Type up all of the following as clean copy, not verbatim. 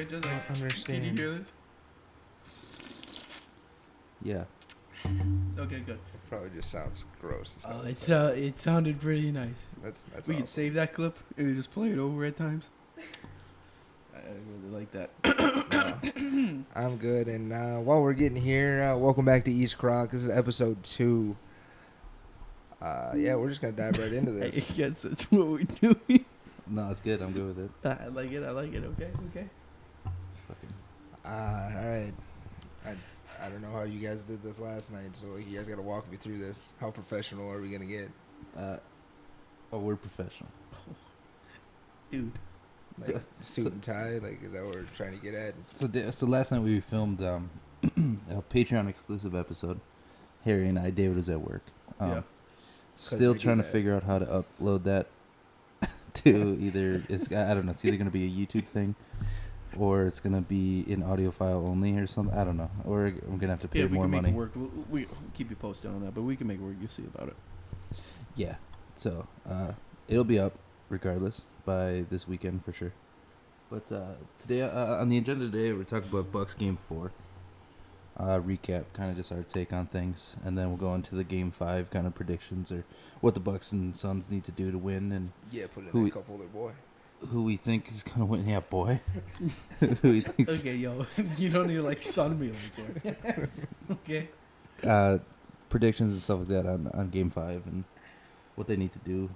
just I like, don't understand. can you hear this? Yeah. Okay, good. It probably just sounds gross. As hell. It sounded pretty nice. That's We awesome. can save that clip and just play it over at times. I really like that. No, I'm good. And while we're getting here, welcome back to East Krok. This is episode 2. Yeah, we're just gonna dive right into I this. guess that's what we're doing. No, it's good. I'm good with it. I like it. Okay. It's fucking. All right. I don't know how you guys did this last night, so like, you guys gotta walk me through this. How professional are we gonna get? Oh, we're professional. Dude. Like suit and tie? Like, is that what we're trying to get at? So last night we filmed a Patreon exclusive episode. Harry and I, David was at work. Yeah. Still they do trying to that. figure out how to upload that to either I don't know. It's either gonna be a YouTube thing, or it's gonna be in audio file only or something. I don't know. Or I'm gonna have to pay Yeah, we more can make money. it work. We'll keep you posted on that, but we can make it work. You'll see about it. Yeah. So it'll be up regardless by this weekend for sure. But today on the agenda today we're talking about Bucks Game 4. Recap, kind of just our take on things, and then we'll go into the Game 5 kind of predictions or what the Bucks and Suns need to do to win and Yeah, put it Who in we- a cup holder, boy. who we think is gonna win. Yeah, boy. Who we think's Okay, yo, you don't need to like sun me like that. Okay. predictions and stuff like that on Game 5 and what they need to do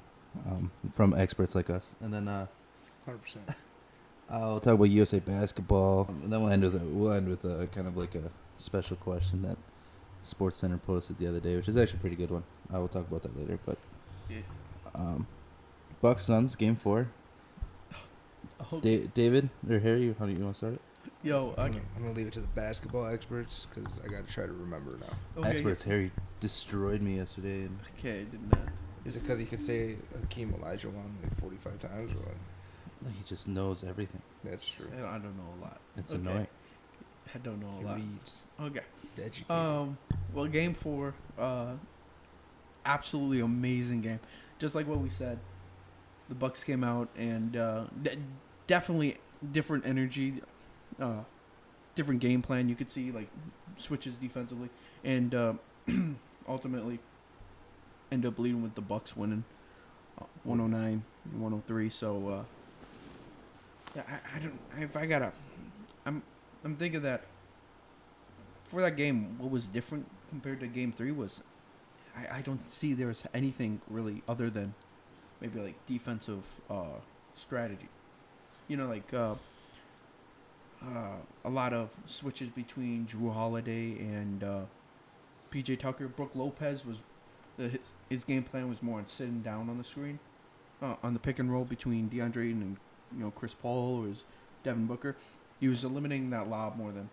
from experts like us, and then 100%. I'll talk about USA basketball, and then we'll end with a kind of like a special question that Sports Center posted the other day, which is actually a pretty good one. I will talk about that later. But Yeah. Bucks Suns Game 4. Okay. David or Harry, how do you want to start it? Yo, I'm gonna leave it to the basketball experts because I gotta try to remember now. okay, Experts. Harry destroyed me yesterday, and Okay, did not. Is it because you could say Hakeem Olajuwon like 45 times or what? he just knows everything. That's true. I don't know a lot. It's Okay. annoying. I don't know a He lot. reads. Okay. He's educated. Well, Game 4, absolutely amazing game. Just like what we said, the Bucks came out and definitely different energy, different game plan. You could see like switches defensively, and ultimately end up leading with the Bucks winning 109-103. So yeah, I don't. If I gotta, I'm thinking that for that game, what was different compared to Game 3 was I don't see there was anything really other than maybe like defensive strategy. You know, like a lot of switches between Drew Holiday and PJ Tucker. Brook Lopez was his game plan was more on sitting down on the screen, on the pick and roll between DeAndre and Chris Paul or Devin Booker. He was eliminating that lob more than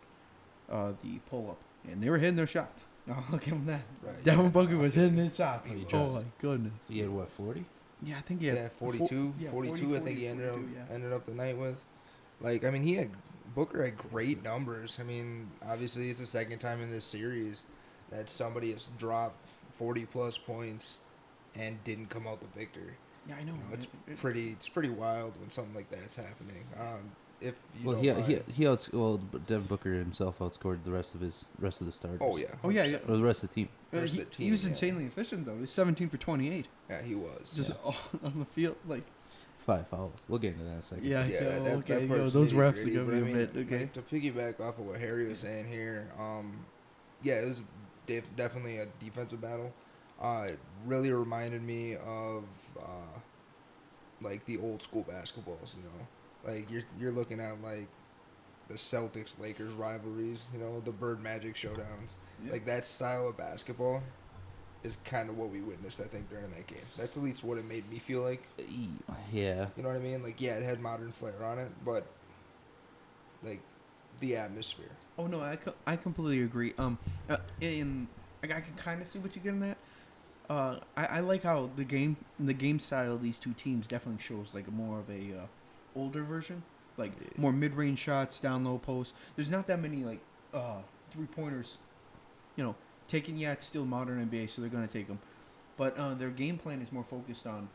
the pull up, and they were hitting their shots. I'll give him that. Right, Devin yeah. Booker was hitting his shots. He Oh just- my goodness. He had what, 40? Yeah, I think he had Yeah, 42. 42, I think he ended up the night with. Like, I mean, Booker had great numbers. I mean, obviously it's the second time in this series that somebody has dropped 40-plus points and didn't come out the victor. Yeah, I know. It's pretty wild when something like that's happening. If you Well, don't mind. Devin Booker himself outscored the rest of the starters. Oh, yeah. Oh, yeah, 100%. Or the rest of the team. Rest He, of the team, he was yeah. insanely efficient though. He was 17 for 28, Yeah, he was. just all on the field. Like, 5 fouls. We'll get into that in a second. yeah, that yo, part's those refs are nitty-gritty, gonna but be I a mean, bit okay. like, to piggyback off of what Harry was saying here, yeah, it was definitely a defensive battle. It really reminded me of like the old school basketballs, like you're looking at like the Celtics Lakers rivalries, the Bird Magic showdowns, Yeah. like that style of basketball is kind of what we witnessed, I think, during that game. That's at least what it made me feel like. Yeah. You know what I mean? Like, yeah, it had modern flair on it, but like the atmosphere. Oh no, I completely agree. And I can kind of see what you're getting at. I like how the game style of these two teams definitely shows like a more of a older version, like more mid-range shots, down low post. There's not that many like 3-pointers, taken yet. Still modern NBA, so they're gonna take them. But their game plan is more focused on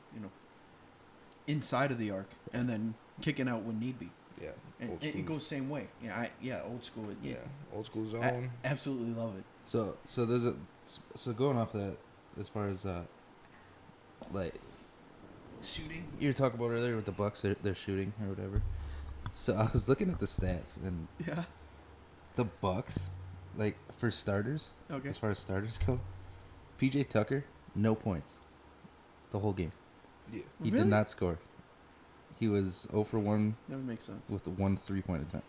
inside of the arc and then kicking out when need be. Yeah, And old it school. goes same way. Old school. Yeah, old school I zone. absolutely love it. So there's a so going off that as far as like Shooting. you were talking about earlier with the Bucks, they're shooting or whatever. So I was looking at the stats and Yeah. the Bucks, like for starters, Okay. as far as starters go, PJ Tucker, no points, the whole game. Yeah, He Really? did not score. He was 0 for 1 That would make sense. with the 1 3-point attempt,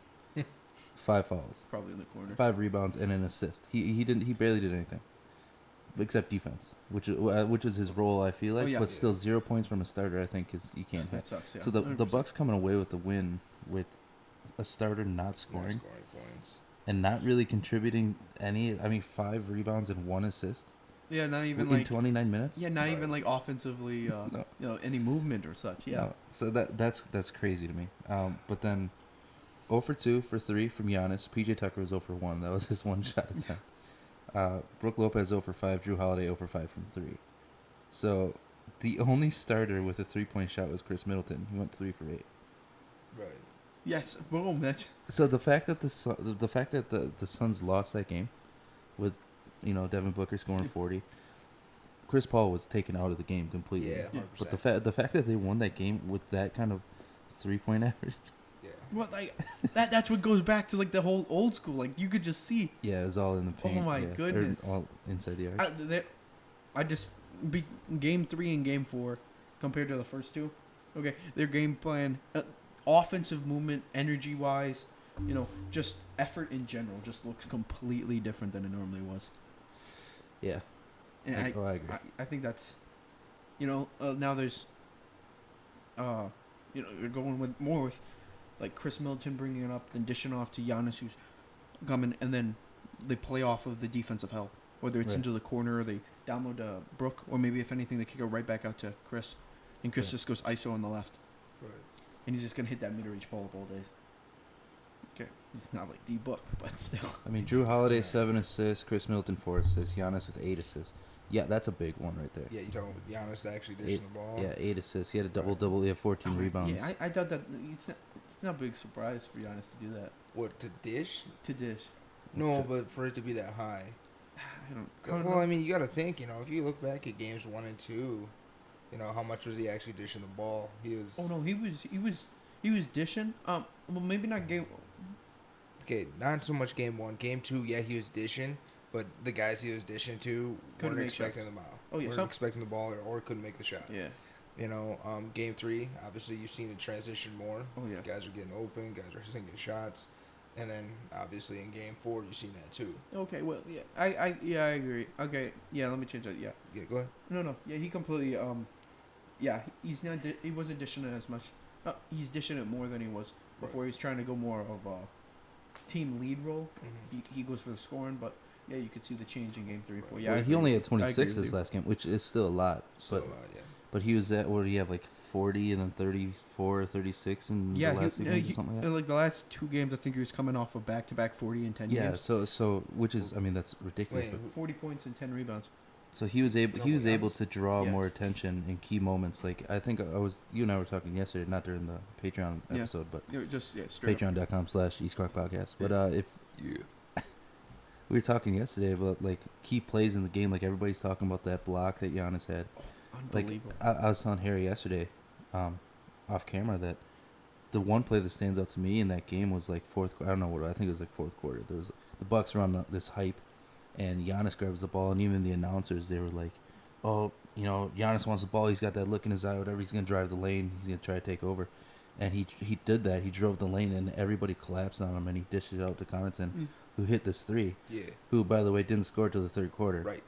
5 fouls, Probably in the corner. 5 rebounds, and an assist. He barely did anything, except defense, which is his role. I feel like, Oh, yeah. but Yeah. still 0 points from a starter. I think is you can't That hit. sucks. Yeah. So the 100%. Bucks coming away with the win with a starter not not scoring scoring points. and not really contributing any. I mean, 5 rebounds and 1 assist Yeah, not even in like 29 minutes. yeah, not Right. even like offensively. No. Any movement or such. Yeah. No. So that's crazy to me. But then 0 for 2 for 3 from Giannis. PJ Tucker was 0 for 1. That was his one shot attempt. Brook Lopez 0 for 5. Drew Holiday 0 for 5 from 3. So the only starter with a 3-point shot was Chris Middleton. He went 3 for 8. Right. Yes. Boom. That's So the fact that the Suns lost that game with Devin Booker scoring 40, Chris Paul was taken out of the game completely. Yeah, 100%. But the fact that they won that game with that kind of 3-point average, Yeah. well, like that's what goes back to like the whole old school. Like you could just see. yeah, it was all in the paint. my yeah, or goodness. all inside the arc. I just game 3 and game 4 compared to the first two. Okay, their game plan, offensive movement, energy wise, just effort in general, just looks completely different than it normally was. Yeah, And I agree. I think that's, now there's, you're going with more with, like Chris Middleton bringing it up, then dishing off to Giannis who's coming, and then they play off of the defensive help, whether it's Right. into the corner or they download Brook, or maybe if anything they kick it right back out to Chris, and Chris Yeah. just goes ISO on the left, Right. and he's just gonna hit that mid-range pull up all days. Okay, it's not like D Book, but still. I mean, Drew Holiday Yeah. 7 assists, Chris Middleton 4 assists, Giannis with 8 assists. Yeah, that's a big one right there. Yeah, you talking with Giannis actually Eight- dishing the ball. Yeah, 8 assists. He had a Right. double-double. He had 14 rebounds. Yeah, I thought that it's not a big surprise for Giannis to do that. What, to dish? To dish. No, but for it to be that high. I don't Well, I mean, you got to think, if you look back at games 1 and 2, how much was he actually dishing the ball? He was. Oh no, he was dishing. Well, maybe not game. Okay, not so much game 1. Game 2, yeah, he was dishing, but the guys he was dishing to Couldn't weren't make expecting the ball. Oh, yeah, weren't some- expecting the ball or couldn't make the shot. Yeah. Game 3, obviously you've seen it transition more. Oh yeah. Guys are getting open, guys are sinking shots, and then obviously in game 4 you've seen that too. Okay. Well, yeah. I agree. Okay. Yeah. Let me change that. Yeah. Yeah, go ahead. No. Yeah. He completely. Yeah. He's not. He wasn't dishing it as much. He's dishing it more than he was before. Right. He was trying to go more of a team lead role. Mm-hmm. He goes for the scoring, but yeah, you could see the change in game 3, 4. Yeah. Well, I he only agree. had I agree 26 with this you. last game, which is still a lot. So But yeah, but he was at, what did he have, like 40 and then 34 or 36 in Yeah, the last two games or something like that? in like the last 2 games, I think he was coming off of back-to-back 40 and 10 Yeah, games. so which is, I mean, that's ridiculous. Wait, but- who- 40 points and 10 rebounds. So he was able Talking about able Giannis? to draw Yeah. more attention in key moments. Like I think you and I were talking yesterday, not during the Patreon Yeah. episode, but Straight up. patreon.com/EastCrock podcast. But Yeah. if yeah. we were talking yesterday about like key plays in the game, like everybody's talking about that block that Giannis had. Like Unbelievable. I was telling Harry yesterday, off camera, that the one play that stands out to me in that game was like I don't know what, I think it was like fourth quarter. There was the Bucks were on this hype, and Giannis grabs the ball, and even the announcers, they were like, "Oh, Giannis wants the ball. He's got that look in his eye. Whatever. He's gonna drive the lane. He's gonna try to take over." And he did that. He drove the lane, and everybody collapsed on him, and he dished it out to Connaughton, who hit this 3. Yeah. Who, by the way, didn't score till the third quarter. Right.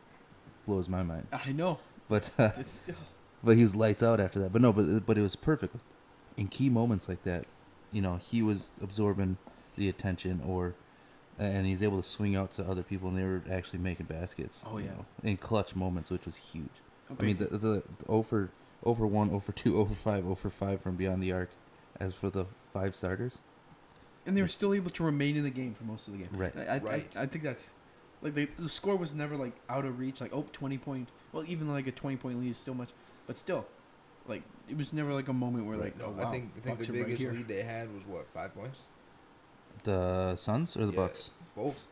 Blows my mind. I know. But It's still. but he was lights out after that. But no, but it was perfect. In key moments like that, he was absorbing the attention, and he's able to swing out to other people, and they were actually making baskets. Oh, yeah. In clutch moments, which was huge. Okay. I mean, the 0 for 1, 0 for 2, 0 for 5, 0 for 5 from beyond the arc. As for the 5 starters, and they were still able to remain in the game for most of the game. Right. Right. I think that's like the score was never like out of reach. Like 20 point. Well, even like a 20-point lead is still much, but still, Like it was never like a moment where like, No, oh wow, I think Bucks the are right biggest here. lead they had was what, 5 points? The Suns or the Yeah, Bucks? Both.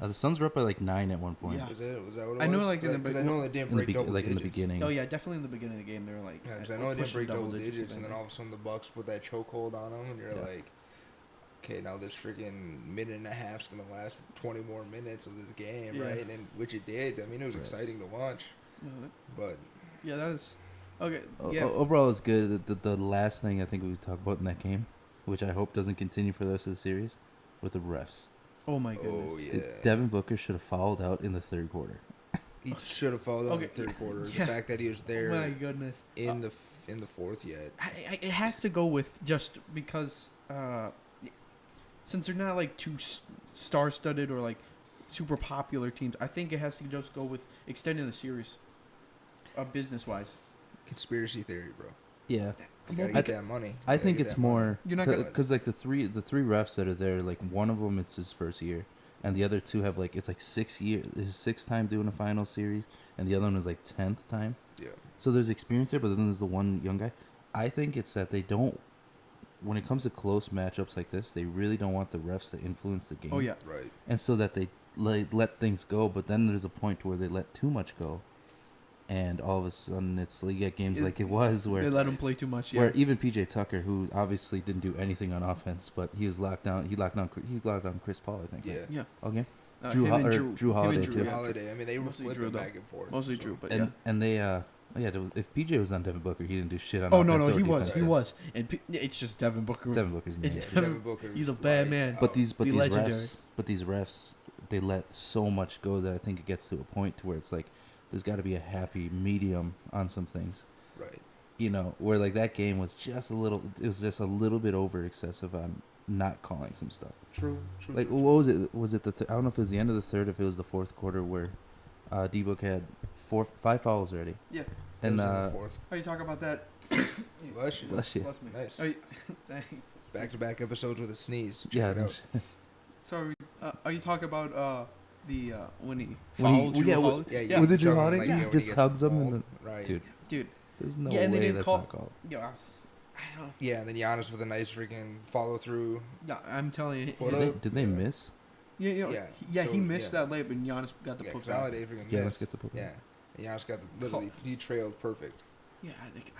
The Suns were up by like 9 at one point. Yeah. Was that what it was? I know, like, in the because I know they didn't In the, break double like in digits. the beginning. Oh yeah, definitely in the beginning of the game they were like, Yeah, because I we're know it didn't pushing break double digits, digits, and then I all think. of a sudden the Bucks put that chokehold on them, and you're Yeah. like, okay, now this freaking minute and a half's gonna last 20 more minutes of this game, Yeah. right? And which it did. I mean, it was Right. exciting to watch, No, but yeah, that is okay. O- Yeah, Overall, it's good. The last thing I think we talked about in that game, which I hope doesn't continue for the rest of the series, with the refs. oh my goodness. oh yeah, Devin Booker should have fouled out in the third quarter. he should have fouled out in the Okay. third quarter. Yeah. The fact that he was Oh my there goodness. in the fourth yet. It has to go with just because since they're not like two star-studded or like super popular teams, I think it has to just go with extending the series, business-wise. Conspiracy theory, bro. Yeah, You gotta I get th- that money. I You gotta think get it's that money. more You're not gonna- because like the three refs that are there, like one of them it's his first year, and the other two have like it's like 6 years, his sixth time doing a final series, and the other one is like 10th time. Yeah. So there's experience there, but then there's the one young guy. I think it's that they don't. When it comes to close matchups like this, they really don't want the refs to influence the game. Oh yeah, Right. And so that they let things go, but then there's a point where they let too much go, and all of a sudden it's like at games like it was they where let him play too much. Yeah, where even PJ Tucker, who obviously didn't do anything on offense, but he was locked down. He locked down Chris Paul, I think. Yeah. Right? yeah. Okay. Him and Drew him and Holiday, Drew, too. yeah. Holiday. I mean, they were Mostly flipping Drew, though. back and forth. Mostly so. Drew, but And yeah. and they if PJ was on Devin Booker, he didn't do shit on Oh offense. no, or he was, defense. and it's just Devin Booker. Devin Booker's It's nasty. Devin- Devin Booker. he's a was bad lights man. out. But these Be legendary. refs, they let so much go that I think it gets to a point to where it's like there's got to be a happy medium on some things. Right. You know, where like that game was just a little bit over excessive on not calling some stuff. True. Like what was it? Was it I don't know if it was the end of the third, if it was the fourth quarter where D-Book had 5 fouls already. Yeah. And fourth. How you talk about that? Bless you. bless you. Bless me. Nice. Oh, yeah. Thanks. Back-to-back episodes with a sneeze. Check Yeah, it out. Sorry, are you talking about the when he When he- fouled Drew yeah, Holiday? Yeah, Was it Drew jumping, Holiday? like, Yeah. you know, when Just he gets hugs him and mauled. then- Right. Dude, Dude, there's no Yeah, and they way didn't that's call- not called. yo, I don't know. Yeah, and then Giannis with a nice freaking follow-through. Yeah, I'm telling you. What Did up? they, did they Yeah. miss? Yeah, Yeah, he so, missed yeah. that layup, and Giannis got the Yeah, push 'cause out. Holiday freaking Giannis missed. get the poke Yeah. And Giannis got he trailed perfect. Yeah, I think.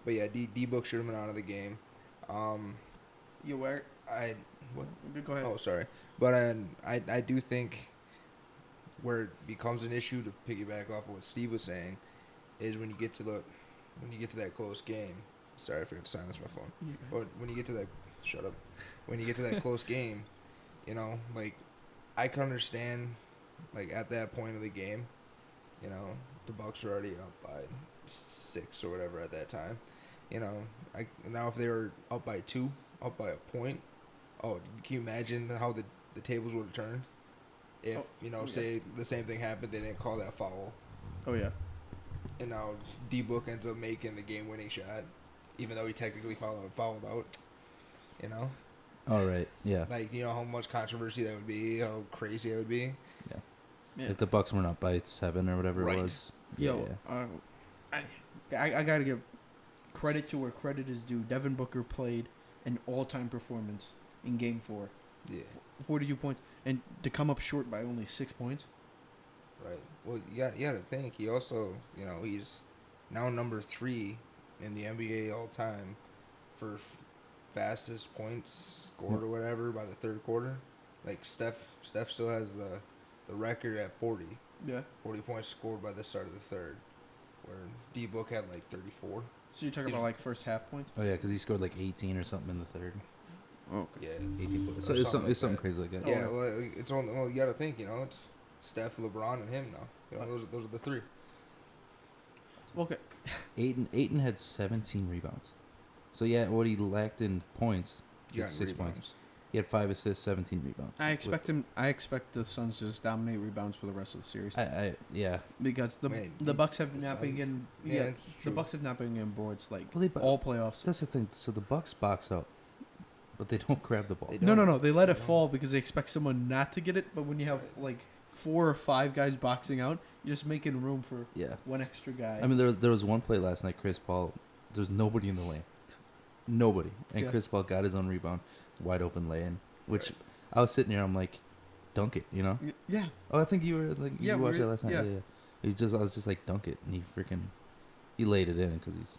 But yeah, D-Book should have been out of the game. You where? What? Go ahead. Oh, sorry. But I do think where it becomes an issue, to piggyback off of what Steve was saying, is when you get to that close game. Sorry, I forgot to silence my phone. Yeah. But when you get to that, shut up. When you get to that close game, you know, like I can understand, like at that point of the game, you know, the Bucks are already up by 6 or whatever at that time. You know, now if they were up by 2, up by a point, oh, can you imagine how the tables would have turned? If, say the same thing happened, they didn't call that foul, Oh yeah. and now D-Book ends up making the game-winning shot, even though he technically fouled out, you know? All right. Yeah. Like, you know how much controversy that would be, how crazy it would be? Yeah. If the Bucks weren't up by 7 or whatever Right. it was. Yo, Yeah. I gotta give credit to where credit is due. Devin Booker played an all-time performance in Game 4. Yeah, 42 points, and to come up short by only 6 points. right. Well, you got to think, he also, he's now number 3 in the NBA all-time for fastest points scored or whatever by the third quarter. Like, Steph still has the record at 40. Yeah. 40 points scored by the start of the third, where D-Book had like 34. So you're talking about like first half points? Oh yeah, because he scored like 18 or something in the third. Oh, Yeah. 18 points. So Or it's something something like that. crazy like that. Yeah, well, it's on. Well, you got to think, it's Steph, LeBron, and him now. Those are the 3. okay. Ayton had 17 rebounds. So yeah, what he lacked in points, he You had got 6 rebounds. points. He had 5 assists, 17 rebounds. I expect the Suns to just dominate rebounds for the rest of the series Yeah. because Man, the Bucks have the not been Suns- getting Yeah, it's the true. Bucks have not been getting boards like Well, all playoffs. That's the thing. So the Bucks box out, but they don't grab the ball. They No. They let it No. fall because they expect someone not to get it. But when you have like 4 or 5 guys boxing out, you're just making room for Yeah. one extra guy. I mean, there was one play last night. Chris Paul There's nobody in the lane. Nobody. And Yeah. Chris Paul got his own rebound, wide open lay-in, which Right. I was sitting here, I'm like, dunk it, you know? Yeah. Oh, I think you were like, Yeah, you we watched were- it last night. yeah. Yeah. I was just like, dunk it. And he laid it in because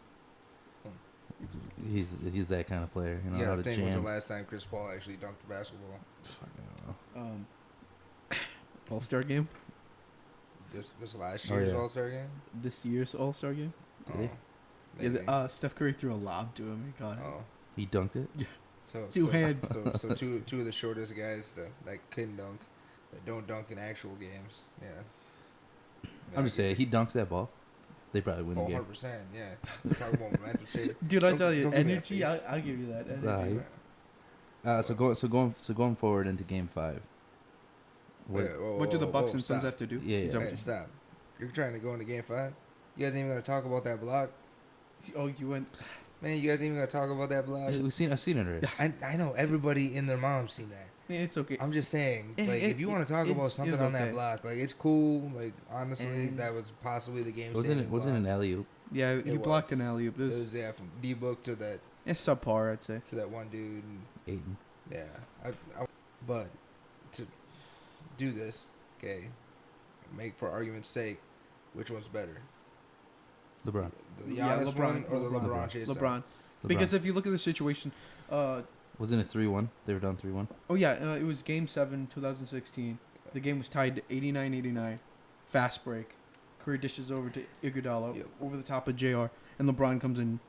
he's that kind of player, you know, Yeah, how I to think was the jam. last time Chris Paul actually dunked the basketball. Fuck, I don't know. All-Star game. This last Oh, year's yeah. All-Star game. This year's All-Star game. Did he? Yeah, maybe. Steph Curry threw a lob to him. He got it. Oh, He dunked it? so Two so, hands. So two of the shortest guys that couldn't dunk, that don't dunk in actual games. Yeah. I'm just saying, he dunks that ball, they probably win the game. 100%. Yeah. Talk about momentum change. Dude, I Don't- tell you, don't give me that energy. face. I'll give you that. Energy. Nah, Yeah. So going forward into Game 5. What, Wait, whoa, What do the whoa, Bucks whoa, and Suns stop. have to do? Yeah, Is yeah. that Hey, what stop. You're trying to go into Game 5? You guys ain't even gonna talk about that block? you- oh, you went. Man, you guys ain't even gonna talk about that block? I've seen it already. I know everybody and their mom's seen that. Yeah, it's okay. I'm just saying, It- like, it- if you want to talk about it's something on that okay. block, like, it's cool. Like, honestly, And- that was possibly the game. Wasn't an alley oop? Yeah, he It blocked was. an alley oop. It was from D-Book to that Subpar, I'd say. one dude. And, Aiden. yeah, but to do this, okay, make for argument's sake, which one's better, LeBron. the Giannis Yeah, LeBron. one or the LeBron. LeBron chase? LeBron. Because if you look at the situation, Wasn't it 3-1? They were down 3-1. oh yeah, it was Game 7, 2016. The game was tied to 89-89. Fast break. Curry dishes over to Iguodala Yep. over the top of JR, and LeBron comes in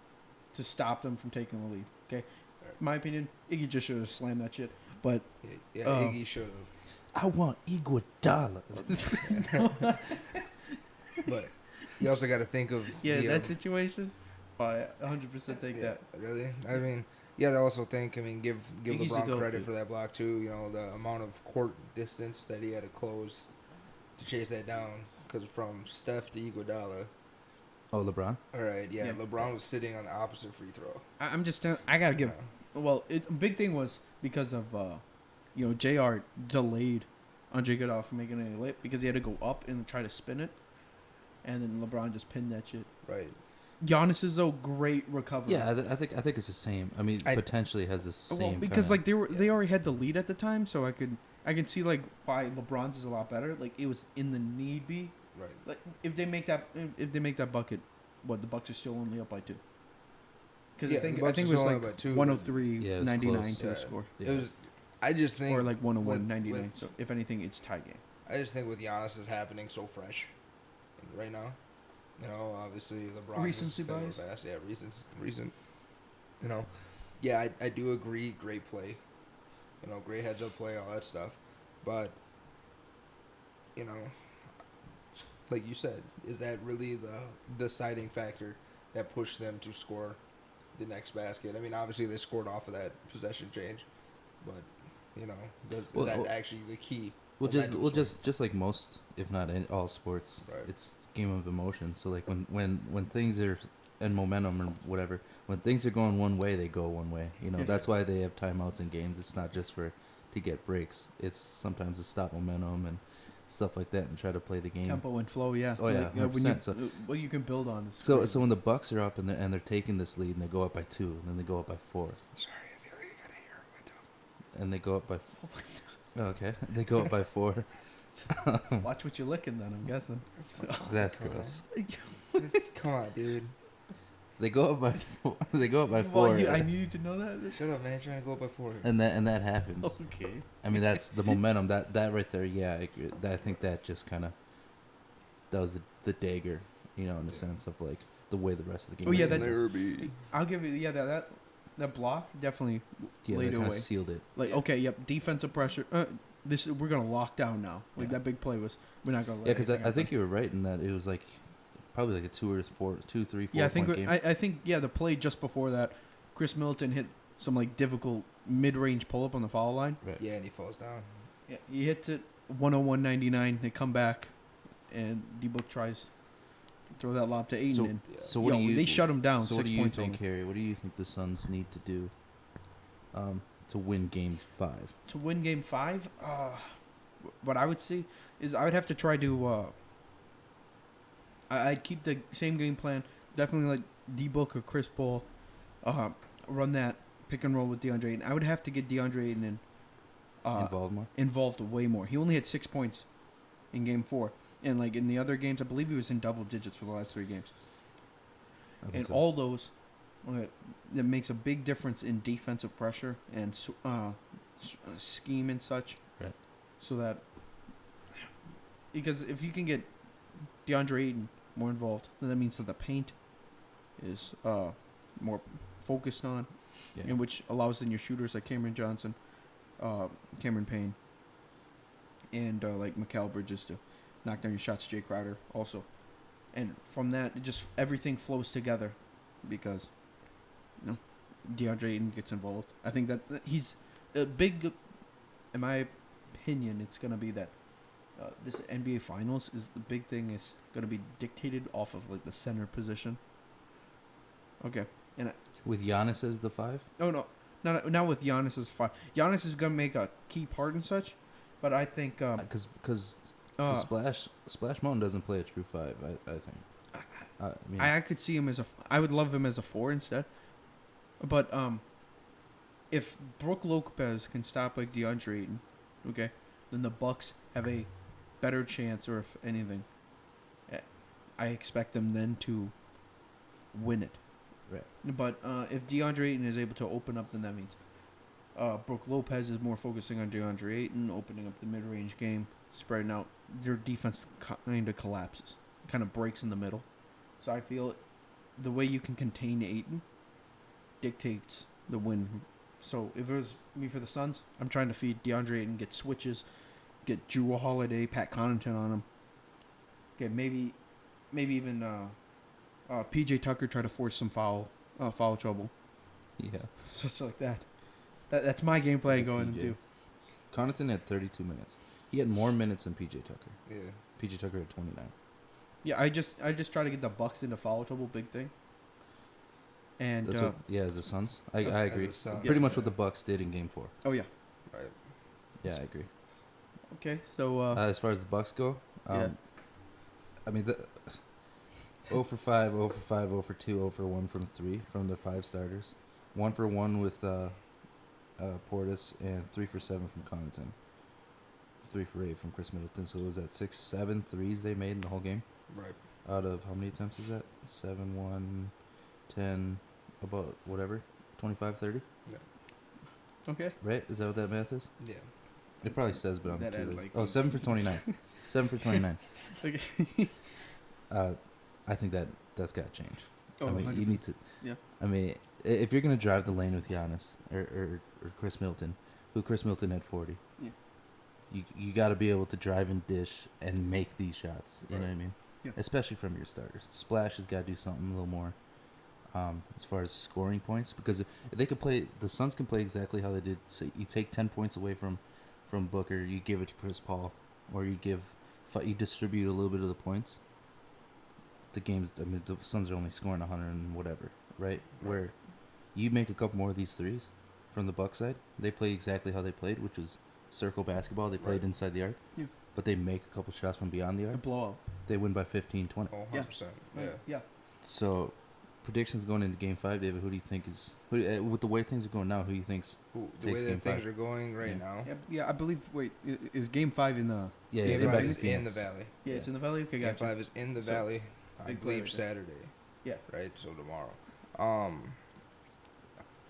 to stop them from taking the lead. Okay, Right. in my opinion, Iggy just should have slammed that shit. But Yeah, Oh. Iggy should have. I want Iguodala. But you also got to think of yeah, the, that situation, I 100% take yeah, that. really. I mean, you got to also think. I mean, give Iggy's the LeBron GOAT, credit dude. for that block too. You know, the amount of court distance that he had to close to chase that down. Because from Steph to Iguodala, Oh, LeBron? all right, yeah, Yeah. LeBron was sitting on the opposite free throw. I'm just, I gotta give. You know. Well, big thing was because of, JR delayed Andre Iguodala from making any lip because he had to go up and try to spin it, and then LeBron just pinned that shit. Right. Giannis is a great recovery. Yeah, I think it's the same. I mean, I- potentially has the same. Well, because kinda, they already had the lead at the time, so I can see like why LeBron's is a lot better. Like it was in the need be. Right. Like if they make that bucket, what the Bucks are still only up by 2. Because Yeah, I think the Bucks it are was still like up by 2, 103 Yeah, it was 99 close. to the Yeah. score, yeah. It was. I just think. or like 101 with- 99. with- So if anything, it's tie game. I just think with Giannis is happening so fresh, right now. You know, obviously LeBron. Recency is kinda bias? Fast. Yeah, recent. You know, yeah, I do agree. Great play. You know, great heads up play, all that stuff. But you know, like you said, is that really the deciding factor that pushed them to score the next basket? I mean, obviously they scored off of that possession change, but you know, is Well, that well- actually the key? Well, Momentum just like most, if not in all sports, Right. it's game of emotion. So like when things are in momentum or whatever, when things are going one way, they go one way. You know, Yeah. that's why they have timeouts in games. It's not just to get breaks. It's sometimes to stop momentum and stuff like that and try to play the game. Tempo and flow, yeah. Oh, yeah, when 100%, so- what you can build on. Is So crazy. when the Bucks are up and they're taking this lead and they go up by 2 and then they go up by 4 Sorry, I feel like you gotta hear my tongue. and they go up by okay they go up by 4. Watch what you're licking, then I'm guessing. That's gross. Come on, dude. They go up by 4. They go up by 4. Well, I need you to know that. Shut up, man. You're trying to go up by 4. and that happens. Okay. I mean, that's the momentum. That right there, yeah. I think that just kind of that was the dagger, you know, in the sense of like the way the rest of the game. Oh, yeah, was that- going. I'll give you that block definitely yeah, laid that kind away. of sealed it. Like Yeah. okay, yep, defensive pressure. We're gonna lock down now. Like Yeah. that big play was. We're not gonna. Let Yeah, because anything I think happen. you were right in that it was like probably like a 2 or 2, 3, 4 Yeah, I think point game. I think the play just before that, Chris Middleton hit some like difficult mid-range pull-up on the foul line. Right. Yeah, and he falls down. Yeah, he hits it 101.99. They come back, and D-Book tries to throw that lob to Aiden. So, and so what yo, do you? they shut him down. So 6 what do you points think, over. Harry? What do you think the Suns need to do to win Game 5? To win Game 5? What I would see is I would have to try to. I'd keep the same game plan. Definitely like D-Book or Chris Paul run that pick and roll with DeAndre Ayton, I would have to get DeAndre Ayton involved way more. He only had 6 points in Game 4. And, like, in the other games, I believe he was in double digits for the last 3 games. And so. All those, that makes a big difference in defensive pressure and scheme and such. Right. So that, because if you can get DeAndre Ayton more involved, then that means that the paint is more focused on, in which allows then your shooters like Cameron Johnson, Cameron Payne, and like Mikal Bridges to knock down your shots. Jay Crowder also, and from that, it just everything flows together, because DeAndre Ayton gets involved. I think that he's a big. In my opinion, it's gonna be that this NBA Finals is the big thing is gonna be dictated off of like the center position. Okay, and with Giannis as the 5. Oh no, not with Giannis as 5. Giannis is gonna make a key part and such, but I think because Splash Mountain doesn't play a true 5. I think. I could see him as I would love him as a 4 instead, but if Brook Lopez can stop like DeAndre Ayton, okay, then the Bucks have a better chance, or if anything, I expect them then to win it. Right. But if DeAndre Ayton is able to open up, then that means Brook Lopez is more focusing on DeAndre Ayton, opening up the mid-range game, spreading out. Their defense kind of collapses, kind of breaks in the middle. So I feel the way you can contain Ayton dictates the win. So if it was me for the Suns, I'm trying to feed DeAndre Ayton, get switches, get Jrue Holiday, Pat Connaughton on him. Okay, maybe even PJ Tucker try to force some foul trouble. Yeah. Just like that. That's my game plan going into. Connaughton had 32 minutes. He had more minutes than PJ Tucker. Yeah. PJ Tucker had 29. Yeah, I just try to get the Bucks into foul trouble, big thing. And as the Suns, I agree. Suns, Pretty much what the Bucks did in Game 4. Oh yeah. Right. Yeah, I agree. Okay, so as far as the Bucks go, I mean, 0 for 5, 0 for 5, 0 for 2, 0 for 1 from 3 from the 5 starters. 1 for 1 with Portis, and 3 for 7 from Connaughton. 3 for 8 from Chris Middleton. So it was at 7 threes they made in the whole game. Right. Out of how many attempts is that? 7, 1, 10, about whatever, 25, 30? Yeah. Okay. Right? Is that what that math is? Yeah. It probably says, but I'm That too lazy. like 7 for 29. 7 for 29. Okay. I think that's got to change. Oh, I mean, 100%. you need to. Yeah. I mean, if you're gonna drive the lane with Giannis or Chris Middleton, who Chris Middleton had 40. Yeah. You got to be able to drive and dish and make these shots. You know what I mean? Yeah. Especially from your starters. Splash has got to do something a little more, as far as scoring points, because if they could play, the Suns can play exactly how they did. So you take 10 points away from Booker, you give it to Chris Paul, or you distribute a little bit of the points. The games, I mean, the Suns are only scoring 100 and whatever, right? Where you make a couple more of these threes from the Bucks side, they play exactly how they played, which is circle basketball. They played inside the arc, but they make a couple shots from beyond the arc. A blowout. They win by 15, 20. Oh, 100%. Yeah. So, predictions going into Game 5, David, who do you think is... with the way things are going now, who do you think's the way that things are going now? Yeah, I believe... Wait, is Game 5 in the... Game 5 is in the Valley. Yeah, it's in the Valley? Okay, Game 5 is in the Valley. I believe Saturday. Yeah. Right, so tomorrow.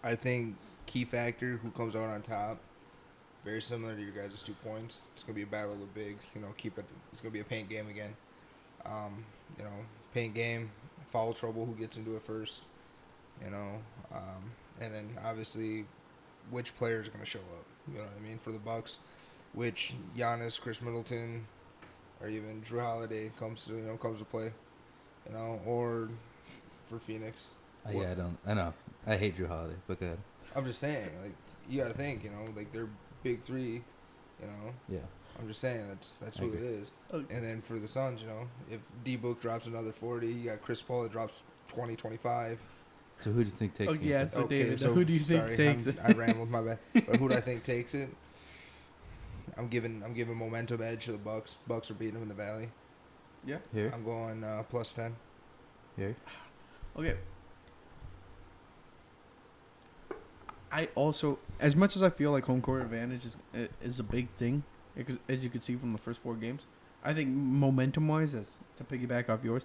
I think key factor, who comes out on top, very similar to your guys' 2 points. It's going to be a battle of the bigs. You know, it's going to be a paint game again. Paint game, foul trouble, who gets into it first. And then obviously which player is going to show up. You know what I mean? For the Bucks, which Giannis, Chris Middleton, or even Jrue Holiday comes to play. Or for Phoenix. I know. I hate Jrue Holiday, but go ahead. I'm just saying, like, you gotta think, like they're big three, Yeah. I'm just saying that's who it is. And then for the Suns, if D-Book drops another 40, you got Chris Paul that drops 20, 25. So who do you think takes it? Yeah, so David, who do you think takes it? I rambled, my bad. But who do I think takes it? I'm giving momentum edge to the Bucks. Bucks are beating them in the Valley. Yeah. Here? I'm going +10. Here? Okay. I also, as much as I feel like home court advantage is a big thing, as you can see from the first 4 games, I think momentum wise, as to piggyback off yours,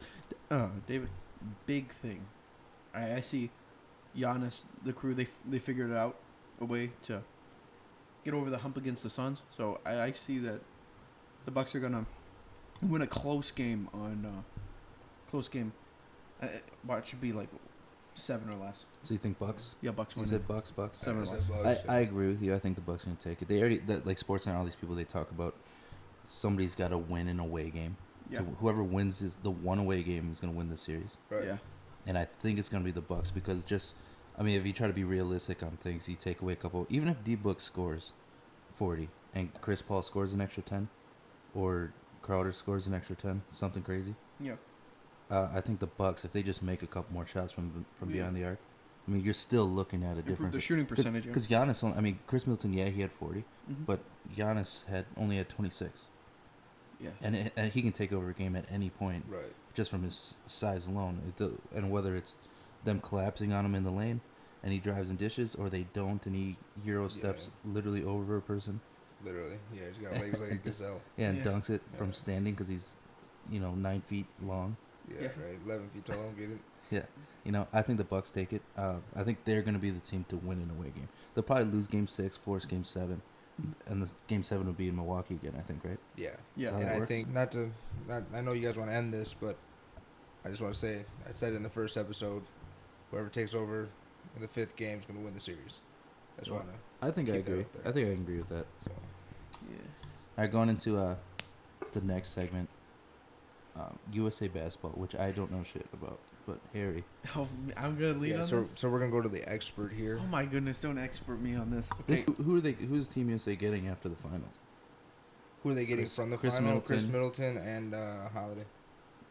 David, big thing. I see Giannis, the crew, they figured out a way to get over the hump against the Suns. So I see that the Bucks are gonna win a close game close game. Well, it should be like 7 or less. So you think Bucks? Yeah, Bucks You win. said Bucks. Seven I or said less. Bucks, I agree with you. I think the Bucks are gonna take it. They already like Sportsnet. All these people they talk about. Somebody's got to win an away game. Yeah. So whoever wins the one away game is gonna win the series. Right. Yeah. And I think it's gonna be the Bucks because if you try to be realistic on things, you take away a couple. Even if D-Book scores 40 and Chris Paul scores an extra 10, or Crowder scores an extra 10, something crazy. Yeah. I think the Bucks, if they just make a couple more shots from Yeah. beyond the arc, I mean, you're still looking at a Improve difference. the shooting percentage. Because Giannis, Chris Middleton, yeah, he had 40, Mhm. but Giannis only had 26, yeah. and he can take over a game at any point Right. just from his size alone. And whether it's them collapsing on him in the lane, and he drives and dishes, or they don't, and he Euro steps literally over a person. Literally. Yeah, he's got legs like a gazelle. Yeah, and Yeah. dunks it from Yeah. standing because he's, 9 feet long. Yeah, Yeah. right. 11 feet tall. Get it? Yeah, I think the Bucks take it. I think they're going to be the team to win an away game. They'll probably lose Game 6, force Game 7, and the Game 7 will be in Milwaukee again. I think, right? Yeah. Yeah. So And that I works. think I know you guys want to end this, but I just want to say I said in the first episode, whoever takes over in the 5th game is going to win the series. I just want to. I think I Keep that agree. out there. I think I can agree with that. So. Yeah. All right, going into the next segment, USA basketball, which I don't know shit about, but Harry. Oh, I'm gonna lead Yeah. on So this. we're gonna go to the expert here. Oh my goodness! Don't expert me on this. Okay. Who's Team USA getting after the finals? Who are they getting Chris- from the Chris final? Chris Middleton. Middleton and Holiday.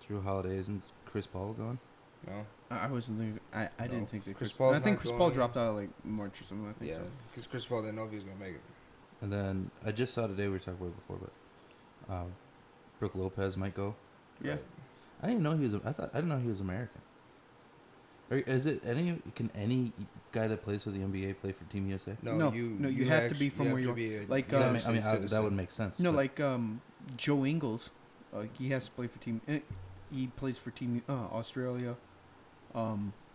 Drew Holiday, isn't Chris Paul gone? No. I wasn't thinking. I No. didn't think that Chris Chris. Paul's I think not Chris going Paul in. dropped out like March or something. I think Yeah, so. because Chris Paul didn't know if he was gonna make it. And then I just saw today, we were talking about it before, but Brooke Lopez might go. Yeah. Right. I didn't even know he was. I didn't know he was American. Is it any? Can any guy that plays for the NBA play for Team USA? No, you have to be from where you are. Like, Yeah, Um, that would make sense. No, but- like Joe Ingles, he has to play for team. He plays for Team Australia.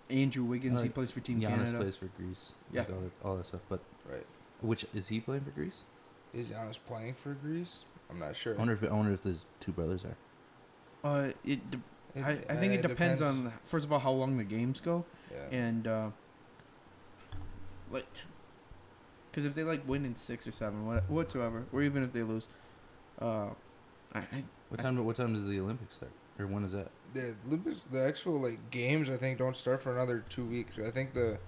Andrew Wiggins, he Like, plays for Team Giannis Canada. plays for Greece. Yeah. Like all that stuff. But Right. which is he playing for Greece? Is Giannis playing for Greece? I'm not sure. I wonder if his two brothers are. I think it depends on, first of all, how long the games go, Yeah. and like, because if they like win in 6 or 7, whatsoever, or even if they lose, What time does the Olympics start? Or when is that? The Olympics, the actual like games, I think don't start for another 2 weeks. I think the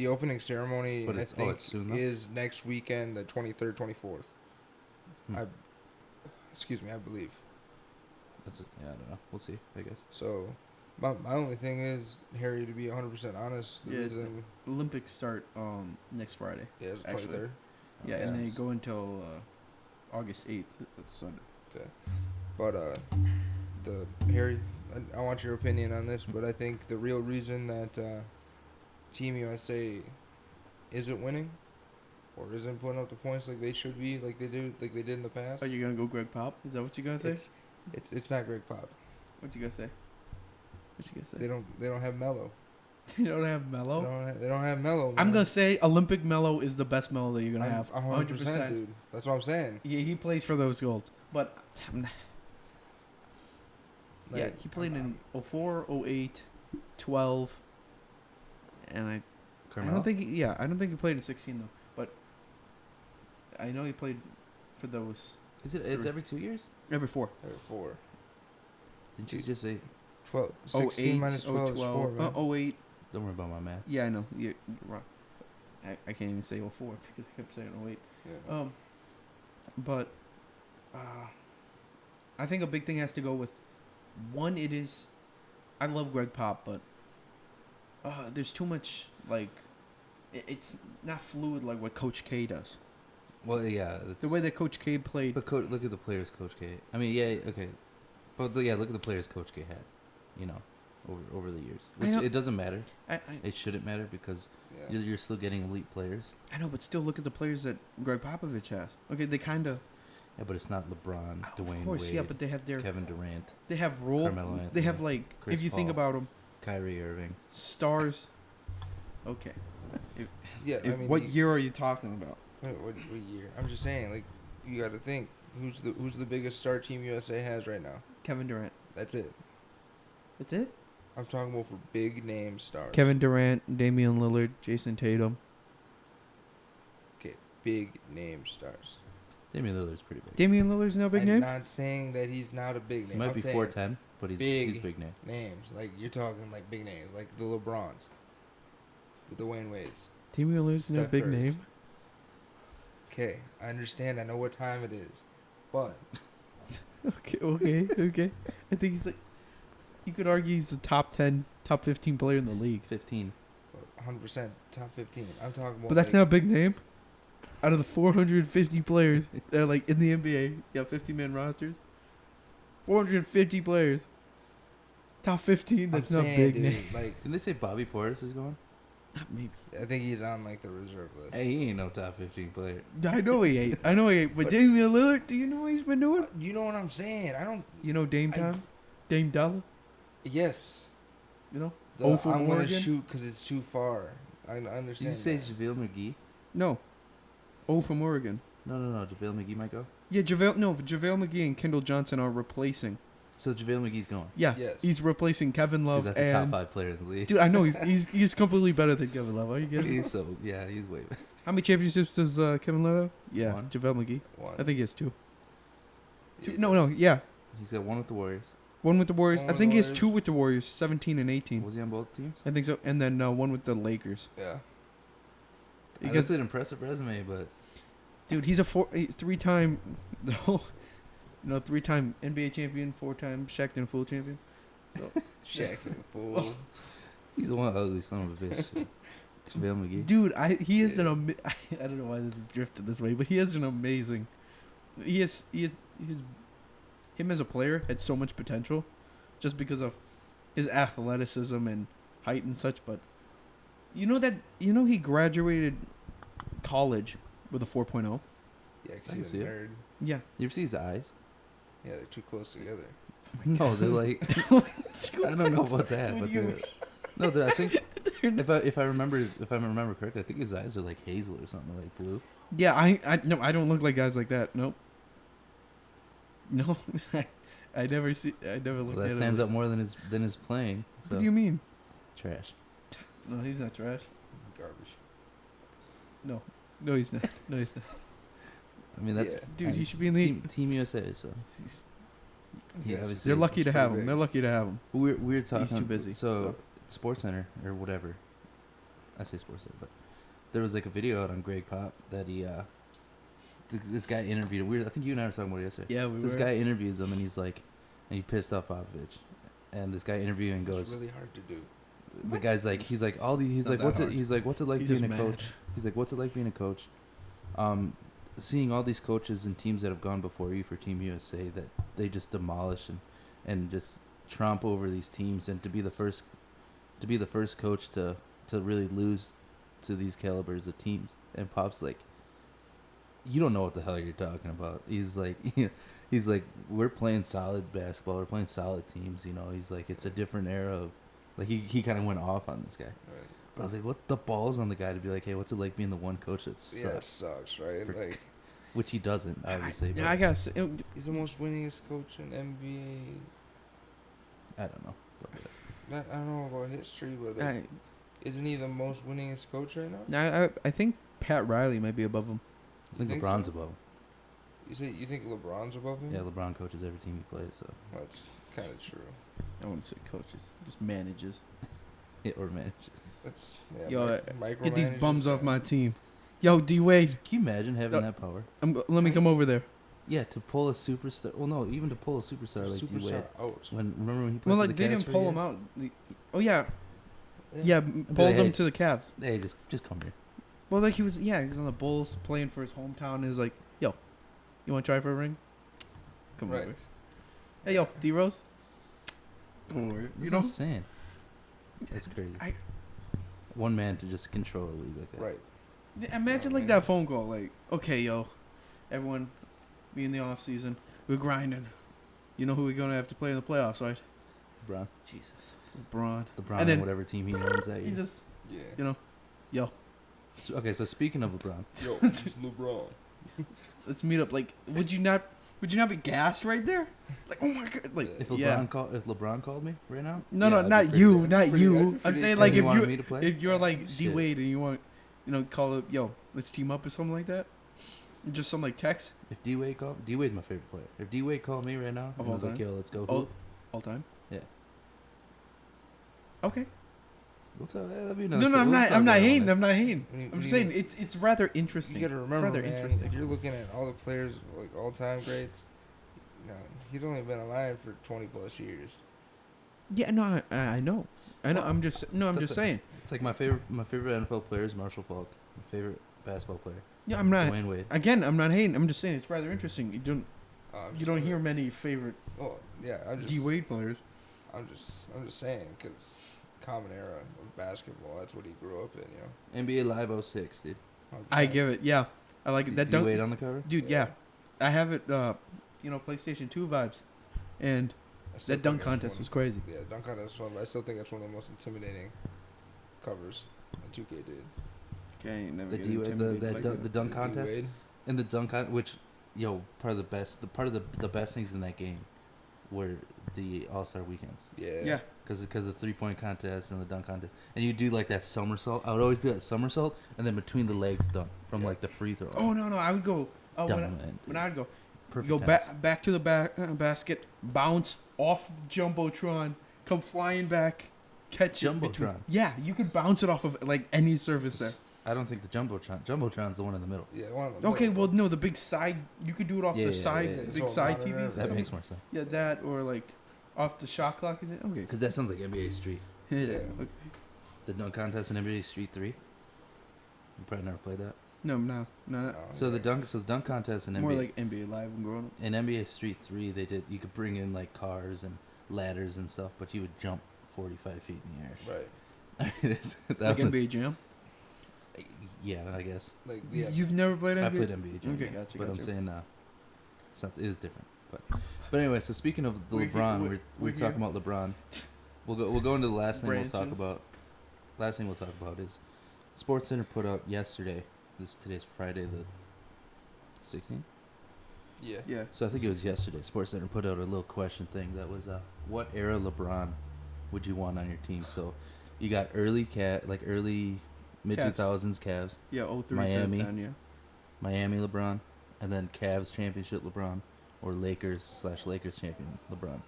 opening ceremony But I it's- think it's soon, though? is next weekend, the 23rd, 24th. Hmm. I believe. I don't know. We'll see. I guess. So, my only thing is, Harry, to be 100% honest, the Yeah, reason Olympics start next Friday. it's the actually. 23rd. Yeah, Okay. and they Yes. go until August 8th. That's Sunday. Okay. But Harry, I want your opinion on this, but I think the real reason that Team USA isn't winning or isn't putting up the points like they should be, like they did in the past. Are you gonna go Greg Pop? Is that what you gonna say? It's not Greg Pop. What you gonna say? What you gonna say? They don't have Melo. They don't have Melo. They don't have Melo. I'm man. gonna say Olympic Melo is the best Melo that you're gonna have. 100%, dude. That's what I'm saying. Yeah, he plays for those Golds, but yeah, Like, he played I'm- in 04, 08, 12, and I Carmelo? don't think he played in 16 though. But I know he played for those Is it? It's every 2 years. every 4. There were 4. Didn't you just say? 12, 16 minus 12 is 4, man. 08. Don't worry about my math. Yeah, I know. You're wrong. I can't even say 04 because I kept saying 08. Yeah. But I think a big thing has to go with one. It is, I love Greg Pop, but there's too much like it's not fluid like what Coach K does. Well, yeah. The way that Coach K played. But look at the players Coach K. I mean, yeah, okay. But yeah, look at the players Coach K had. You know, over the years. I Which know. it doesn't matter. I It shouldn't matter because Yeah. you're still getting elite players. I know, but still look at the players that Greg Popovich has. Okay, they kind of. Yeah, but it's not LeBron, Dwayne Of course, Wade, yeah, but they have their. Kevin Durant, They have role. Carmelo They Anthony, have like, Chris if you think Paul. about them, Kyrie Irving. stars. Okay. Yeah, I mean, What year are you talking about? What year? I'm just saying, like, you got to think who's the biggest star Team USA has right now. Kevin Durant. That's it. That's it. I'm talking about for big name stars. Kevin Durant, Damian Lillard, Jason Tatum. Okay, big name stars. Damian Lillard's pretty big. Damian Lillard's no big I'm name. not saying that he's not a big name. He might I'm be saying 4'10", but he's big name. names. Like, you're talking like big names, like the LeBrons, the Dwayne Wades. Damian Lillard's no Steph big Curry's. name. Okay, I understand. I know what time it is, but Okay. I think he's like. You could argue he's the top 10, top 15 player in the league. 15. 100% top 15. I'm talking about. But that's like, not a big name. Out of the 450 players that are like in the NBA, you have 50-man rosters. 450 players. Top 15. I'm That's not saying, big dude, name. Like, Didn't they say Bobby Portis is going? Maybe. I think he's on like the reserve list. Hey, he ain't no top 15 player. I know he ain't. But Damian Lillard, do you know what he's been doing? You know what I'm saying? I don't. You know Dame I- Time? Dame Dollar? Yes. You know? The, Oh, from I'm gonna Oregon? shoot because it's too far. I understand. Did you say that. JaVale McGee? No. Oh, from Oregon. No. JaVale McGee might go. Yeah, JaVale McGee and Kendall Johnson are replacing. So JaVale McGee's going. Yeah, Yes. he's replacing Kevin Love Dude, that's a top and... 5 player in the league. Dude, I know he's completely better than Kevin Love. Are you kidding? He's way better. How many championships does Kevin Love have? Yeah, One. JaVale McGee. One. I think he has two. Yeah. No, yeah. He's got one with the Warriors. One with the Warriors. One I with think the he has Warriors. 2 with the Warriors, 17 and 18. Was he on both teams? I think so. And then one with the Lakers. Yeah. Because, That's an impressive resume, but dude, he's a 3-time, no, 3-time NBA champion, 4-time Shaqtin' Fool champion. Shaq is a fool. he's one ugly son of a bitch. JaVale McGee. Dude, he is I don't know why this is drifted this way, but he has an amazing. Him as a player had so much potential, just because of his athleticism and height and such. But he graduated college with a 4.0. Yeah, 'cause I can he's a see it. nerd. Yeah. You ever see his eyes? Yeah, they're too close together. No, they're like I don't know about that, What but do you I think if I remember correctly, I think his eyes are like hazel or something, like blue. Yeah, I don't look like guys like that. Nope. No, I never looked Well, at that stands up more than his playing. So What do you mean? trash. No, he's not trash. Garbage. No, he's not. No, he's not. I mean, that's Yeah. Dude, he should be in the. team USA. So He's, yeah, Yes. obviously they're lucky he's to have pretty him. big. They're lucky to have him. we were talking. too busy. So Sports Center or whatever. I say Sports Center, but there was like a video out on Greg Pop that he this guy interviewed. I think you and I were talking about it yesterday. Yeah, So this guy interviews him, and he's like, and he pissed off Popovich, and this guy interviewing It's goes, really hard to do. the guy's like, he's like, he's not like, that what's it? hard. He's like, what's it like He's being a just mad. coach? He's like, what's it like being a coach? Seeing all these coaches and teams that have gone before you for Team USA that they just demolish and just tromp over these teams, and to be the first coach to really lose to these calibers of teams. And Pop's like, you don't know what the hell you're talking about. He's like, we're playing solid basketball. We're playing solid teams. You know, he's like, it's a different era of, like, he kind of went off on this guy. Right. But I was like, what the balls on the guy to be like, hey, what's it like being the one coach that Yeah, it sucks? sucks, right? For- Like, Which he doesn't, obviously. I guess. he's the most winningest coach in NBA. I don't know. I don't know about history, but like, isn't he the most winningest coach right now? I think Pat Riley might be above him. I think think LeBron's so? above him. You think LeBron's above him? Yeah, LeBron coaches every team he plays, so That's kind of true. I wouldn't say coaches, just manages. yeah, or manages. That's yeah. Yo, micro Get these manages, bums off yeah. my team. Yo, D Wade, Can you imagine having that power? let me come over there. Yeah, to pull a superstar. Well, no, even to pull a superstar like D Superstar Wade. out. Remember when he played Well, for like the they Cavs didn't for a pull year? him out. Oh yeah, yeah, pulled like, him hey. to the Cavs. Hey, just come here. Well, like he was on the Bulls playing for his hometown. And he's like, yo, you want to try for a ring? Come Right. over. Hey, yo, D Rose, Don't worry. That's You what know, I'm saying. That's crazy. One man to just control a league like that. Right. Imagine Oh, like man. that phone call. Like, okay, yo, everyone, be in the off season. We're grinding. You know who we're gonna have to play in the playoffs, right? LeBron. Jesus, LeBron. LeBron And then- and whatever team he owns that He year. just, Yeah. you know, yo, Okay, so speaking of LeBron, Yo, it's LeBron. let's meet up. Like, would you not be gassed right there? Like, oh my god, like, if yeah. LeBron called me right now, No, yeah, no, I'd be not pretty you, down. not Pretty you. good, I'm pretty saying good. like You if wanted you me to play? if you're like D Shit. Wade and you want, call it, yo, let's team up or something like that. Just some like text If D Wade called, D Wade's my favorite player. If D Wade called me right now Of and all was like, time? "Yo, let's go," all time. Yeah. Okay. what's up? That'd be No, another no, I'm we'll not. talk I'm not about it hating. one I'm not hating. When you- I'm when just you saying it's rather interesting. You gotta remember, rather man, interesting. if you're looking at all the players, like all-time greats, no, he's only been alive for 20 plus years. Yeah, no, I know. I know. Well, I'm just no. I'm that's just a- saying. It's like my favorite NFL player is Marshall Falk. My favorite basketball player, Yeah, I'm not. Dwayne Wade. Again, I'm not hating. I'm just saying it's rather interesting. You I'm you just don't wondering- hear many favorite Oh yeah, D Wade players. I'm just saying because common era of basketball. That's what he grew up in, you know. NBA Live 06, dude. 100%. I give it. Yeah, I like it. That D dunk, Wade on the cover. dude. Yeah. I have it. PlayStation 2 vibes, and I still that dunk think that's contest one- was crazy. Yeah, dunk contest was one. I still think that's one of the most intimidating covers that 2K did. Okay, never The get D Wade, intimidated like that. the dunk D contest, Wade. and the dunk con, which, part of the best, the best things in that game, were the All Star weekends. Yeah. Yeah. Because the 3-point contest and the dunk contest, and you do like that somersault. I would always do that somersault, and then between the legs dunk from Yeah. like the free throw. Oh no, I would go. Oh, Dominant, when I'd go, Perfect go tennis. back to the basket, bounce off the jumbotron, come flying back, catch it. between- Jumbotron. Yeah, you could bounce it off of like any surface there. I don't think the Jumbotron's the one in the middle. Yeah, one of them. Okay, well no, the big side. You could do it off Yeah, the yeah, side, yeah, yeah. big So side monitor, TVs. That Yeah. makes more sense. Yeah, that or like off the shot clock. Is it okay? Because that sounds like NBA Street. Yeah. Yeah. Okay. The dunk contest in NBA Street 3. You probably never played that. No, no. So the dunk contest in More NBA like NBA Live and growing up. in NBA Street 3, you could bring in like cars and ladders and stuff, but you would jump 45 feet in the air. Right. that Like was- NBA Jam. Yeah, I guess. Like yeah. You've never played NBA. I played NBA Jam. Okay, yeah, gotcha, but I'm gotcha. saying it is different. But anyway, so speaking of the We're here- LeBron, we're we're talking here. about LeBron. We'll go into the last thing we'll talk Branches. about. Last thing we'll talk about is SportsCenter put out yesterday. Today's Friday the 16th. Yeah. Yeah. So I think it was yesterday. SportsCenter put out a little question thing that was, what era LeBron would you want on your team? So you got early mid 2000s Cavs, Yeah. 03. Miami. 10, yeah. Miami LeBron, and then Cavs championship LeBron, or Lakers/Lakers champion LeBron.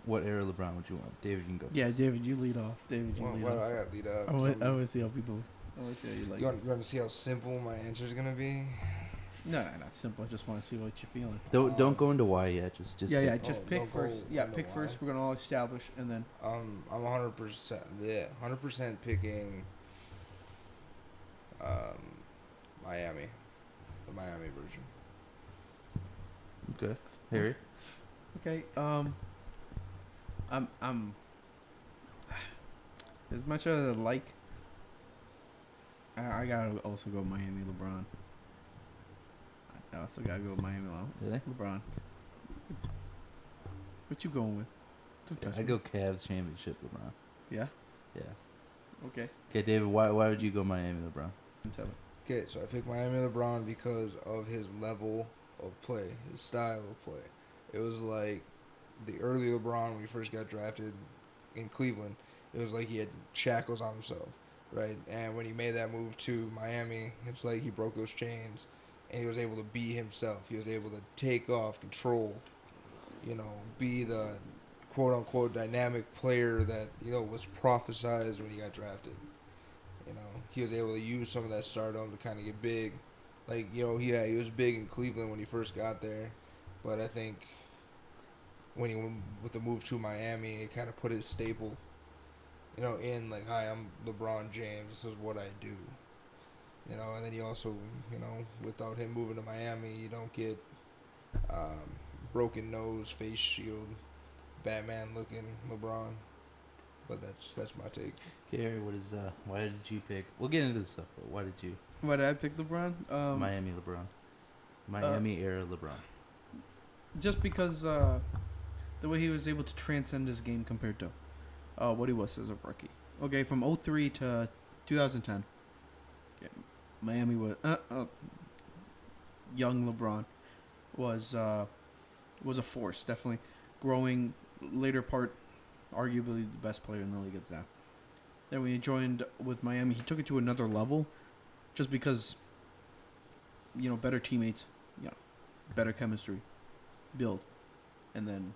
What era LeBron would you want? David, you can go. Yeah, David, you lead off. David, you Well, lead why do off. I got lead up? I want to see how people. I want to see how you like. You want to see how simple my answer is gonna be? No, not simple. I just want to see what you're feeling. Don't go into why yet. Just yeah, yeah. pick. Just Oh, pick don't go first. Yeah, into pick why. first. We're gonna all establish, and then. I'm 100%. Yeah, 100% picking. Miami, the Miami version. Okay, Harry. Okay. I'm. As much as I like. I gotta also go Miami LeBron. I also gotta go Miami Really? LeBron. What you going with? Don't touch I'd me. go Cavs championship LeBron. Yeah. Yeah. Okay. Okay, David. Why would you go Miami LeBron? Tell me. Okay, so I picked Miami LeBron because of his level of play, his style of play. It was like the early LeBron when he first got drafted in Cleveland. It was like he had shackles on himself, right? And when he made that move to Miami, it's like he broke those chains and he was able to be himself. He was able to take off, control, be the quote-unquote dynamic player that, was prophesized when he got drafted. He was able to use some of that stardom to kind of get big. Like, he was big in Cleveland when he first got there. But I think when he went with the move to Miami, it kind of put his staple, in like, hi, I'm LeBron James. This is what I do. And then you also, without him moving to Miami, you don't get broken nose, face shield, Batman looking LeBron. But that's my take. Okay, Harry, why did you pick? We'll get into this stuff, but why did you Why did I pick LeBron? Miami LeBron, Miami era LeBron? Just because the way he was able to transcend his game compared to what he was as a rookie. Okay, from 03 to 2010, Miami was young LeBron was a force, definitely growing. Later part, arguably the best player in the league at that. Then when he joined with Miami, he took it to another level, just because better teammates, better chemistry, build, and then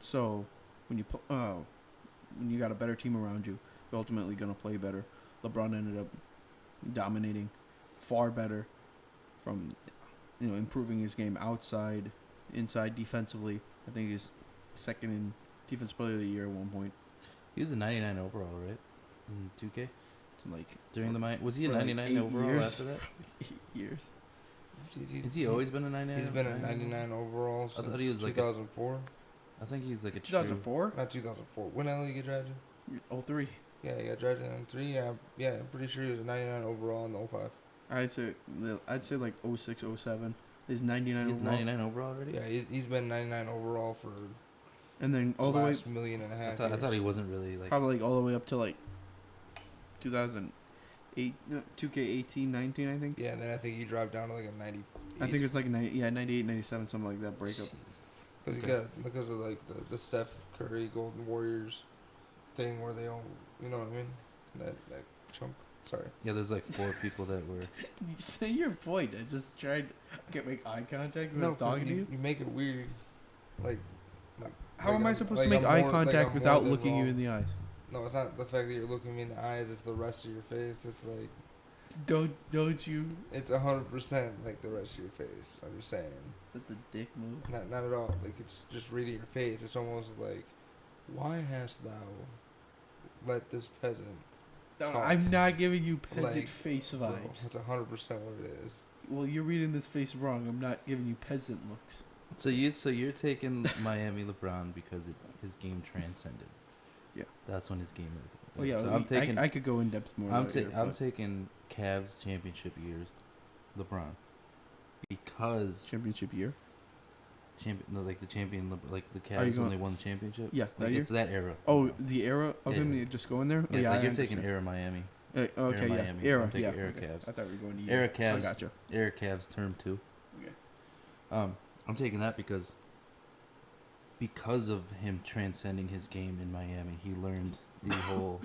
so when you got a better team around you, you're ultimately gonna play better. LeBron ended up dominating far better from improving his game outside, inside, defensively. I think he's second in defense player of the year at one point. He was a 99 overall, right? In 2K? Like During was he a for 99 overall years. after that? 8 years. Has he always been a 99? He's been a 99 overall since thought he was like 2004. I think he's like a 2004? Not 2004. When did he get drafted? 03. Yeah, he got drafted in 03. Yeah, I'm pretty sure he was a 99 overall in 05. I'd say like 06, 07. He's 99 He's overall. 99 overall already? Yeah, he's been 99 overall for And then all the way last million and a half. I thought he wasn't really like probably like all the way up to like 2008, 2K18, 19, I think. Yeah, and then I think he dropped down to like a 98. I think it's like 98, 97, something like that breakup. Jeez. Because of like the Steph Curry Golden Warriors thing where they own, you know what I mean? That chunk. Sorry. Yeah, there's like 4 people that were. You say your point. I just tried to make eye contact when No, I'm talking to you. you make it weird. Like How am I supposed like to make I'm eye more- contact like I'm without more than looking you wrong. in the eyes? No, it's not the fact that you're looking me in the eyes. It's the rest of your face. It's like Don't you? it's 100% like the rest of your face. I'm just saying. That's a dick move. Not at all. Like it's just reading your face. It's almost like, why hast thou let this peasant? No, talk? I'm not giving you peasant Like, face Bro, vibes. that's 100% what it is. Well, you're reading this face wrong. I'm not giving you peasant looks. So you're taking Miami LeBron because his game transcended. Yeah. That's when his game is. Well, yeah, So I'm taking. I could go in depth more. I'm later, taking Cavs championship years, LeBron, because championship year. like the champion, like the Are you Cavs when they won the championship. Yeah, like that it's that era. Oh, the era of Yeah, him. yeah. You're just going there. Yeah, Oh, like I you're taking understand. era Miami, Okay, yeah, Miami. era. I'm taking Yeah, era okay. Cavs. I thought we were going to Era I Cavs. gotcha. Era Cavs term 2. Okay. I'm taking that because of him transcending his game in Miami, he learned the whole.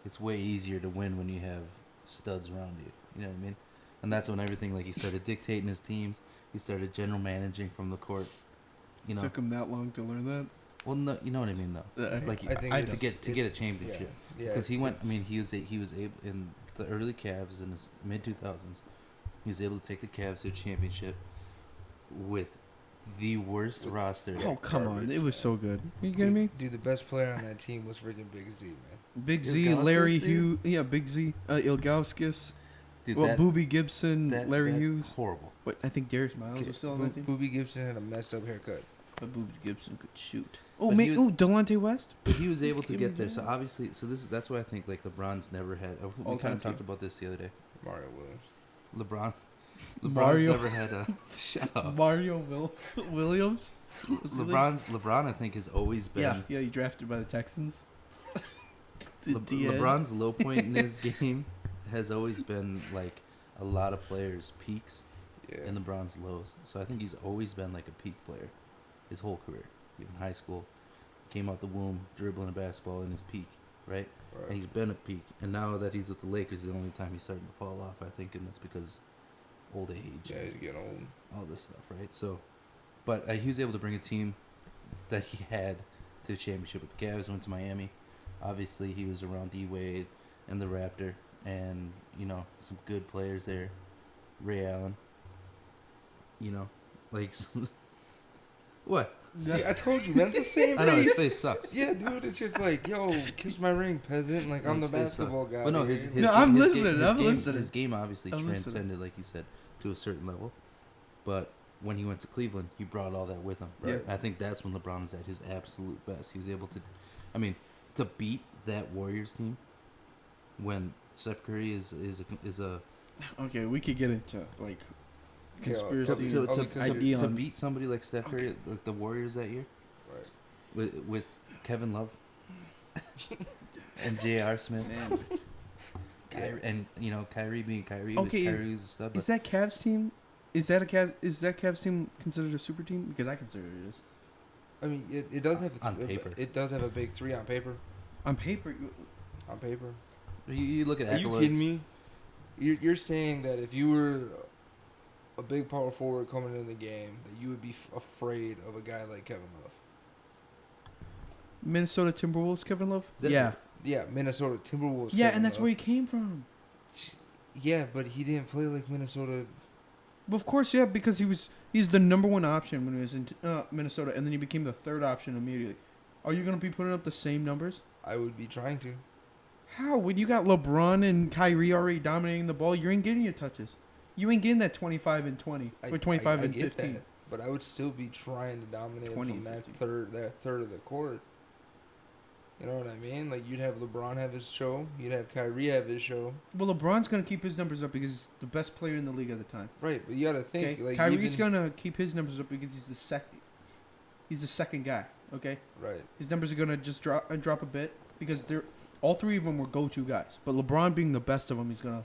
It's way easier to win when you have studs around you. You know what I mean? And that's when everything, like, he started dictating his teams. He started general managing from the court. You know. Took him that long to learn that. Well, no, you know what I mean, though. Like, I think to get a championship. Yeah. Because he went. I mean, he was able in the early Cavs in the mid 2000s. He was able to take the Cavs to a championship with the worst roster. Oh, come on. garbage, It was man. so good. Are you kidding me? Dude, the best player on that team was freaking Big Z, man. Big Z, Ilgauskas, Larry dude? Hughes. Yeah, Big Z. Ilgauskas. Dude, Well, that, Boobie Gibson, Larry that Hughes. horrible. But I think Darius Miles was still on that team. Boobie Gibson had a messed up haircut. But Boobie Gibson could shoot. Oh, But he was- Delonte West? But he was able to Give get me there. that. So obviously, that's why I think like LeBron's never had. We All-time kind of talked team. about this the other day. Mario Williams. LeBron's Mario. never had a shut up. Mario Williams? LeBron, I think, has always been. Yeah, he drafted by the Texans. LeBron's low point in his game has always been like a lot of players' peaks Yeah. and LeBron's lows. So I think he's always been like a peak player his whole career. Even high school, came out the womb dribbling a basketball in his peak, right? Right. And he's been a peak. And now that he's with the Lakers, the only time he's starting to fall off, I think, and that's because old age, Yeah, he's getting old. all this stuff, right? So, but he was able to bring a team that he had to the championship with the Cavs. Went to Miami. Obviously, he was around D Wade and the Raptor, and some good players there. Ray Allen. Like some. What? See, I told you, man. It's the same I know his face. face sucks. Yeah, dude. It's just like, yo, kiss my ring, peasant. Like, I'm His the face basketball sucks. guy. But no, here. his No, I'm his listening, Game, I'm listening. His game obviously I'm listening. transcended, like you said, to a certain level. But when he went to Cleveland, he brought all that with him. Right. And I think that's when LeBron was at his absolute best. He was able to, I mean, to beat that Warriors team when Steph Curry is a Okay, we could get into like to- conspiracy to- idea to on beat somebody like Steph Curry, like the Warriors that year, Right. with Kevin Love and J.R. Smith. Man. And Kyrie being Kyrie. Okay, Kyrie was a stud. Is that Cavs team? Is that Cavs team considered a super team? Because I consider it is. I mean, it does have On paper. It does have a big three on paper. On paper, On paper. You look at Are you accolades. kidding me? You're saying that if you were a big power forward coming in the game, that you would be afraid of a guy like Kevin Love? Minnesota Timberwolves, Kevin Love. Is that Yeah, right? Yeah, Minnesota Timberwolves. yeah, Kevin and that's Love. where he came from. Yeah, but he didn't play like Minnesota. Well, of course, yeah, because he's the number one option when he was in Minnesota, and then he became the third option immediately. Are you gonna be putting up the same numbers? I would be trying to. How? When you got LeBron and Kyrie already dominating the ball, you ain't getting your touches. You ain't getting that 25 and 20 or 25 I and get 15. that, but I would still be trying to dominate 20 from that 15. third of the court. You know what I mean? Like, you'd have LeBron have his show, you'd have Kyrie have his show. Well, LeBron's gonna keep his numbers up because he's the best player in the league at the time. Right, but you gotta think, Okay, like, Kyrie's even, gonna keep his numbers up because he's the second. He's the second guy. Okay, right. his numbers are gonna just drop a bit because they're all three of them were go-to guys. But LeBron being the best of them, he's gonna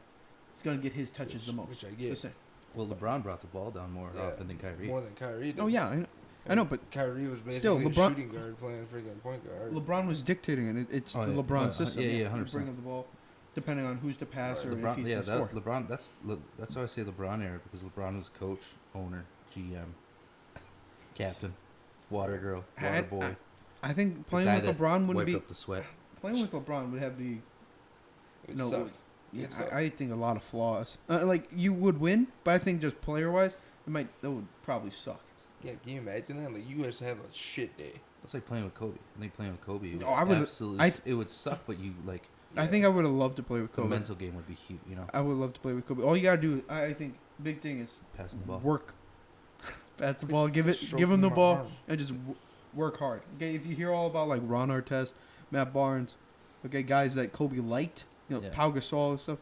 get his touches the most. Which I get. Listen. Well, LeBron brought the ball down more Yeah, often than Kyrie. More than Kyrie did. Oh yeah, I know, but Kyrie was basically still, a LeBron- shooting guard playing freaking point guard. LeBron was dictating it. It's Oh, the yeah. LeBron Oh, system. yeah, You 100%. bring up the ball, depending on who's to pass Right. or if LeBron, he's yeah, to score. LeBron. That's why I say LeBron era because LeBron was coach, owner, GM, captain, water girl, water boy. I think the playing guy with that LeBron wouldn't wiped be up the sweat. playing with LeBron would have the It would no. suck. Yeah, It'd suck. I think a lot of flaws. Like you would win, but I think just player wise, that would probably suck. Yeah, can you imagine that? Like, you guys have a shit day. It's like playing with Kobe. I think playing with Kobe. No, I would- absolutely. It would suck, but you like I Yeah. think I would have loved to play with the Kobe. mental game would be huge. I would love to play with Kobe. All you gotta do, I think, big thing is Passing the ball. work. Pass the ball, give Show him the my ball, arm. and just work hard. Okay, if you hear all about like Ron Artest, Matt Barnes, okay, guys that Kobe liked, Yeah. Pau Gasol and stuff.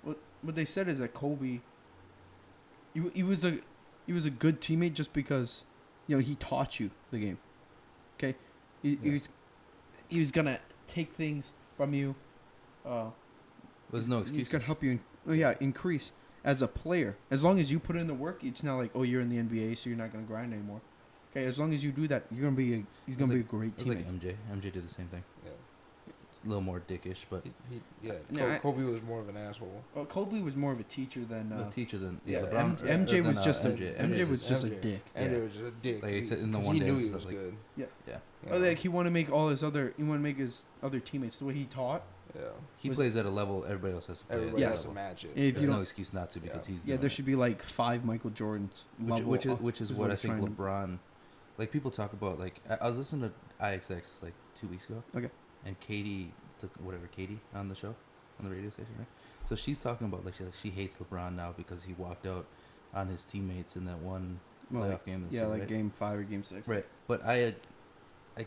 What they said is that Kobe, he was a good teammate just because, he taught you the game. Okay, Yeah. he was gonna take things from you. There's no He's excuses. gonna help you. Increase as a player. As long as you put in the work, it's not like you're in the NBA, so you're not gonna grind anymore. Okay, as long as you do that, he's gonna be a great It's teammate. like MJ. MJ did the same thing. Yeah. A little more dickish, but No, Kobe was more of an asshole. Kobe was more of a teacher than the teacher than yeah, LeBron. MJ was than, just MJ. MJ was just a MJ. dick. And Yeah. it was just a dick. Like he said in the 'cause one he day, knew it's he was like- good. Yeah. you Oh, know? like he wanted to make his other teammates the way he taught. Yeah. He was- plays at a level everybody else has to play. Everybody at that has to level. match it. If There's you no don't, excuse not to because he's yeah, doing there it. should be like 5 Michael Jordans level. Which is is what what I he's think trying to- LeBron. Like people talk about, like I was listening to IXX like 2 weeks ago. Okay. And Katie on the show, on the radio station, right? So she's talking about she hates LeBron now because he walked out on his teammates in that one Well, playoff like, game. yeah, like right? game 5 or game 6. Right, but I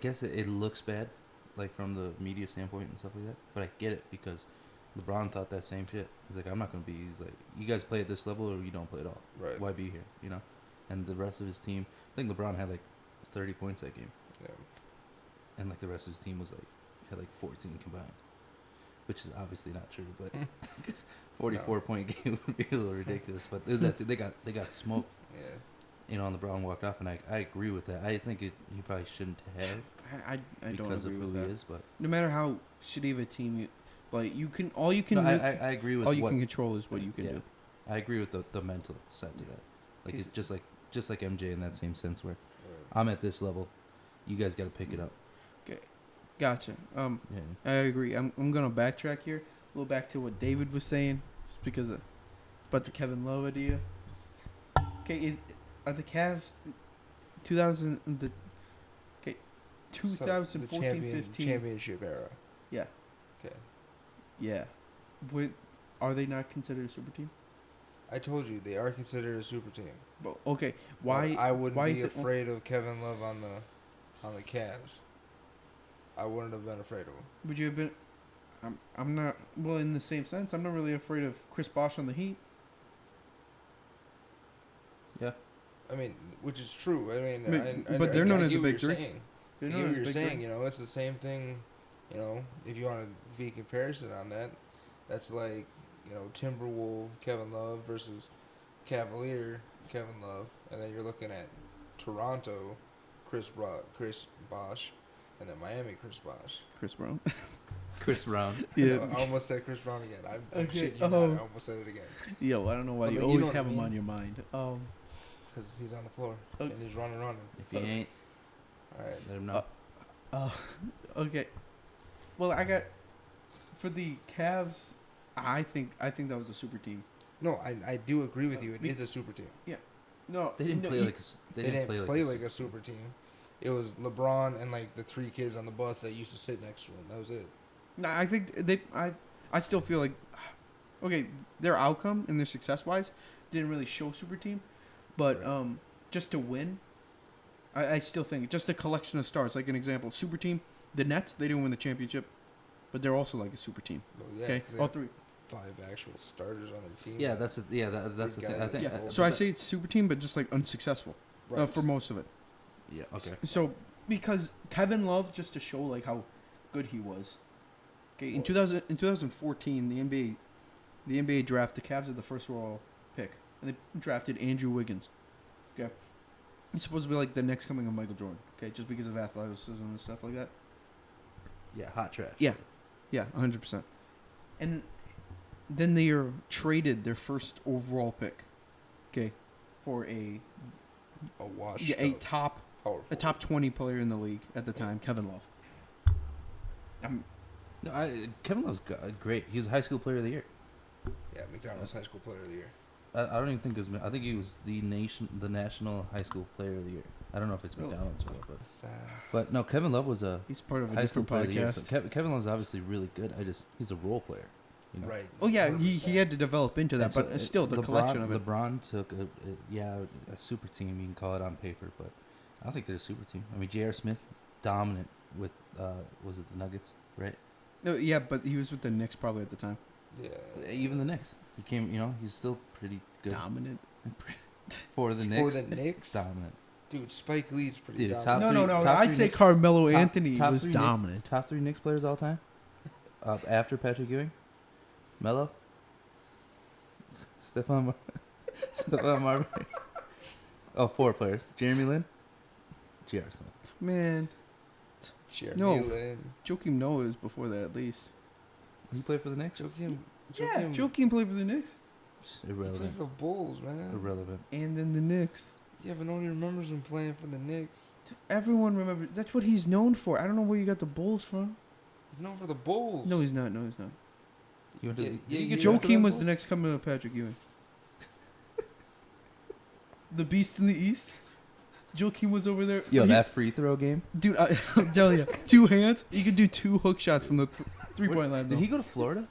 guess it looks bad, like from the media standpoint and stuff like that. But I get it because LeBron thought that same shit. He's like, I'm not gonna be. He's like, you guys play at this level or you don't play at all. Right. Why be here? And the rest of his team. I think LeBron had like 30 points that game, Yeah. and like the rest of his team was had 14 combined, which is obviously not true. But 44-point game would be a little ridiculous. But there's that too. They got smoked. Yeah. And LeBron walked off, and I agree with that. I think he probably shouldn't have. I don't Because of agree who with he that. is, but No matter how shitty of a team all you can no, I agree with all you what can control is what you can yeah. do. I agree with the mental side to that. Like He's- it's just like MJ in that same sense where Right. I'm at this level, you guys got to pick it up. Gotcha. Yeah. I agree. I'm gonna backtrack here. A little back to what David was saying. It's because of about the Kevin Love idea. Okay, are the Cavs 2014, The 15? championship era. Yeah. Okay. Yeah. Are they not considered a super team? I told you they are considered a super team. But, okay, But why? I wouldn't why be is it? afraid of Kevin Love on the Cavs. I wouldn't have been afraid of him. Would you have been? I'm not. Well, in the same sense, I'm not really afraid of Chris Bosh on the Heat. Yeah. I mean, which is true. I mean, But they're known as get the what big you're three. saying. They're I get known what as you're big saying. three. You know, it's the same thing. You know, if you want to be a comparison on that, that's like, you know, Timberwolf Kevin Love versus Cavalier Kevin Love, and then you're looking at Toronto Chris Bosh, and then Miami Chris Bosh. Chris Brown. Chris Brown. Yeah. I almost said Chris Brown again. I'm Okay, shitting you not. I almost said it again. Yo, I don't know why But, you like, you always know what have I him mean? on your mind. Because he's on the floor Okay. and he's running. If he ain't, All right. let him know. Okay. Well, I got for the Cavs. I think that was a super team. No, I do agree with you. It is a super team. No, They didn't no, play he- like a. They didn't play like a super team. It was LeBron and like the 3 kids on the bus that used to sit next to him. That was it. No, I think I still feel like, okay, their outcome and their success wise didn't really show super team, but Right. just to win, I still think just a collection of stars. Like an example, super team, the Nets, they didn't win the championship, but they're also like a super team. Well, yeah, Okay, 'cause they all had three. 5 actual starters on their team. Yeah, that's the Big thing. I guys. think. Yeah, so I say it's super team, but just like unsuccessful right. for most of it. Yeah. Okay. So because Kevin Love, just to show like how good he was. Okay, in Was. 2014, the NBA draft, the Cavs had the first overall pick, and they drafted Andrew Wiggins. Okay, it's supposed to be like the next coming of Michael Jordan. Okay, just because of athleticism and stuff like that. Yeah. Hot trash. Yeah, 100%. And then they are traded their first overall pick. Okay, for a washed a up top power a forward. top 20 player in the league at the time, Kevin Love. No, Kevin Love's great. He was a high school player of the year. Yeah, McDonald's High School Player of the Year. I don't even think it was. I think he was the national high school player of the year. I don't know if it's Really? McDonald's or what, but no, Kevin Love was a He's part of a high school different player of the year. So podcast. Kevin Love's obviously really good. He's a role player. You know? Right. Oh yeah, 100%. he had to develop into that, And so, but still the collection of it. LeBron took a super team. You can call it on paper, but I don't think they're a super team. I mean, J.R. Smith, dominant with was it the Nuggets, right? No, yeah, but he was with the Knicks probably at the time. Yeah. Even the Knicks. He came. He's still pretty good Dominant. for the For Knicks. the Knicks? Dominant. Dude, Spike Lee's pretty Dude, dominant. No, top I'd three say Knicks- Carmelo top- Anthony top was three dominant. Top 3 Knicks players all time. After Patrick Ewing, Melo, Stephon Marbury. Oh, 4 players: Jeremy Lin, J.R. Smith. Man, Jeremy No. Lin. Joakim Noah is before that at least. He played for the Knicks. Yeah, Joakim played for the Knicks. He played Irrelevant. for the Bulls, man. Irrelevant. And then the Knicks. Yeah, but nobody remembers him playing for the Knicks. Everyone remembers. That's what he's known for. I don't know where you got the Bulls from. He's known for the Bulls. No, he's not. No, he's not. You went to Yeah, the, yeah, did you you get Joakim drafted by Joakim was the Bulls? next coming of Patrick Ewing. The Beast in the East. Joakim was over there. Yo, He- that free throw game. dude, I'm telling you, 2 hands. You could do 2 hook shots from the 3-point line. Did though. he go to Florida?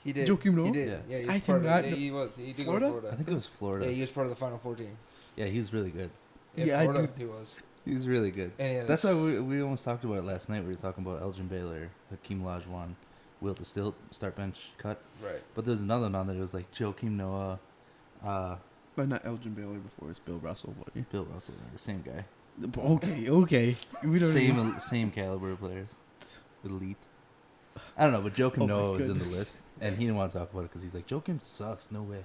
He did. Joakim Noah? He did. Yeah. Yeah, he I was part of cannot yeah, know- he was. He did Florida? go to Florida. I think it was Florida. Yeah, he was part of the Final 14. Yeah, he's really good. Yeah, Yeah, I Florida, do- he was. He's really good. And yeah, That's why we almost talked about it last night. We were talking about Elgin Baylor, Hakeem Olajuwon, Wilt the Stilt, start bench cut. right. But there's another one on there. It was like Joakim Noah, But not Elgin Baylor before. It's Bill Russell. Buddy. Bill Russell, the same guy. Okay. We don't Same caliber of players. Elite. I don't know, but Joakim Oh my Noah was in the goodness. list, and he didn't want to talk about it because he's like, Joakim sucks. No way.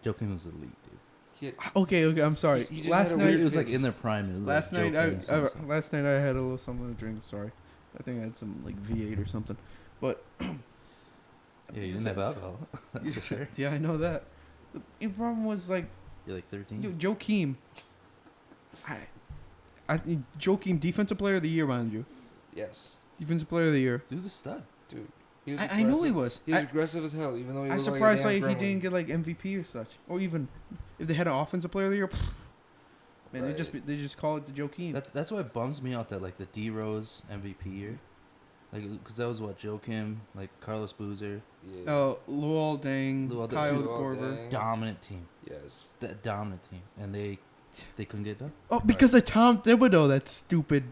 Joakim was elite, dude. Okay. I'm sorry. He just Last had a night, weird It was like face. in their prime. It was last like night, I Joakim something. last night I had a little something to drink. Sorry, I think I had some like V8 or something. But Yeah, you didn't have alcohol. That's for sure. yeah, I know that. The problem was like, You're like 13. Joakim. I think Joakim, defensive player of the year, mind you. Yes, Defensive player of the year. Dude's a stud. dude. He was I know he aggressive. was. He was I, aggressive as hell, even though he I'm was surprised like a like damn he gremlin. didn't get like MVP or such, or even if they had an offensive player of the year. Man, Right. they just call it the Joakim. That's why it bums me out that like the D Rose MVP year Like, because that was what Joakim, like Carlos Boozer, Yeah. Luol Deng, Luol Deng. Kyle Luol Korver. Deng. dominant team, Yes. that dominant team, and they couldn't get it done. Oh, because of Tom Thibodeau, that stupid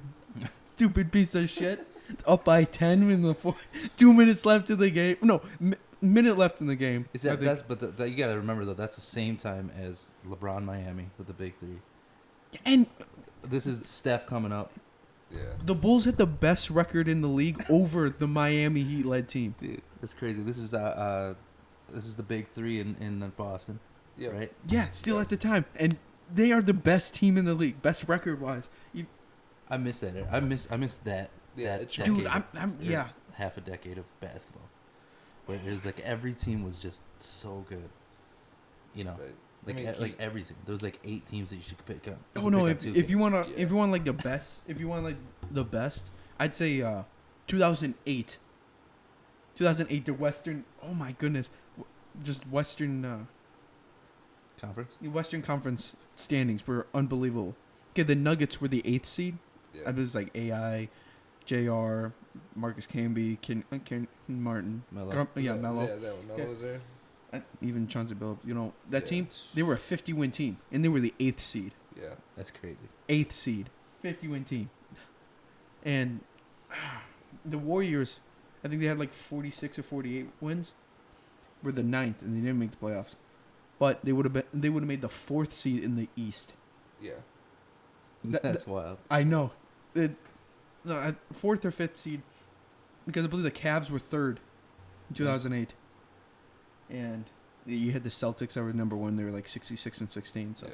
piece of shit. Up by 10 in the 2 minutes left in the game. No, minute left in the game. Is that you gotta remember though, that's the same time as LeBron Miami with the big three. And This is Steph coming up, Yeah. the Bulls had the best record in the league over the Miami Heat led team. dude. That's crazy. This is the big three in Boston, Yeah. right? Yeah, still Yeah. at the time, and they are the best team in the league, best record wise. I miss that era. I miss that. Yeah, that it's- decade Dude, of- I'm or yeah. half a decade of basketball, where it was like every team was just so good, you know, Right. like I mean, like every team. There was like 8 teams that you should pick up. Oh no, if you want Yeah. if you want like the best, I'd say 2008. 2008, the Western. Oh my goodness, just Western conference, Conference standings were unbelievable. Okay, the Nuggets were the 8th seed. Yeah. I believe it was like AI, JR, Marcus Camby, Ken Martin, Melo. Melo. Is that when Melo Yeah. was there? Even Chauncey Billups. You know that Yeah. team. They were a 50-win team, and they were the 8th seed. Yeah. That's crazy. 8th seed, 50-win team, and the Warriors, I think they had like 46 or 48 wins. Were the 9th, and they didn't make the playoffs, but they would have made the 4th seed in the East. Yeah. That's wild. I know, 4th or 5th seed, because I believe the Cavs were 3rd in 2008, and you had the Celtics that were number 1. They were like 66 and 16. So Yeah.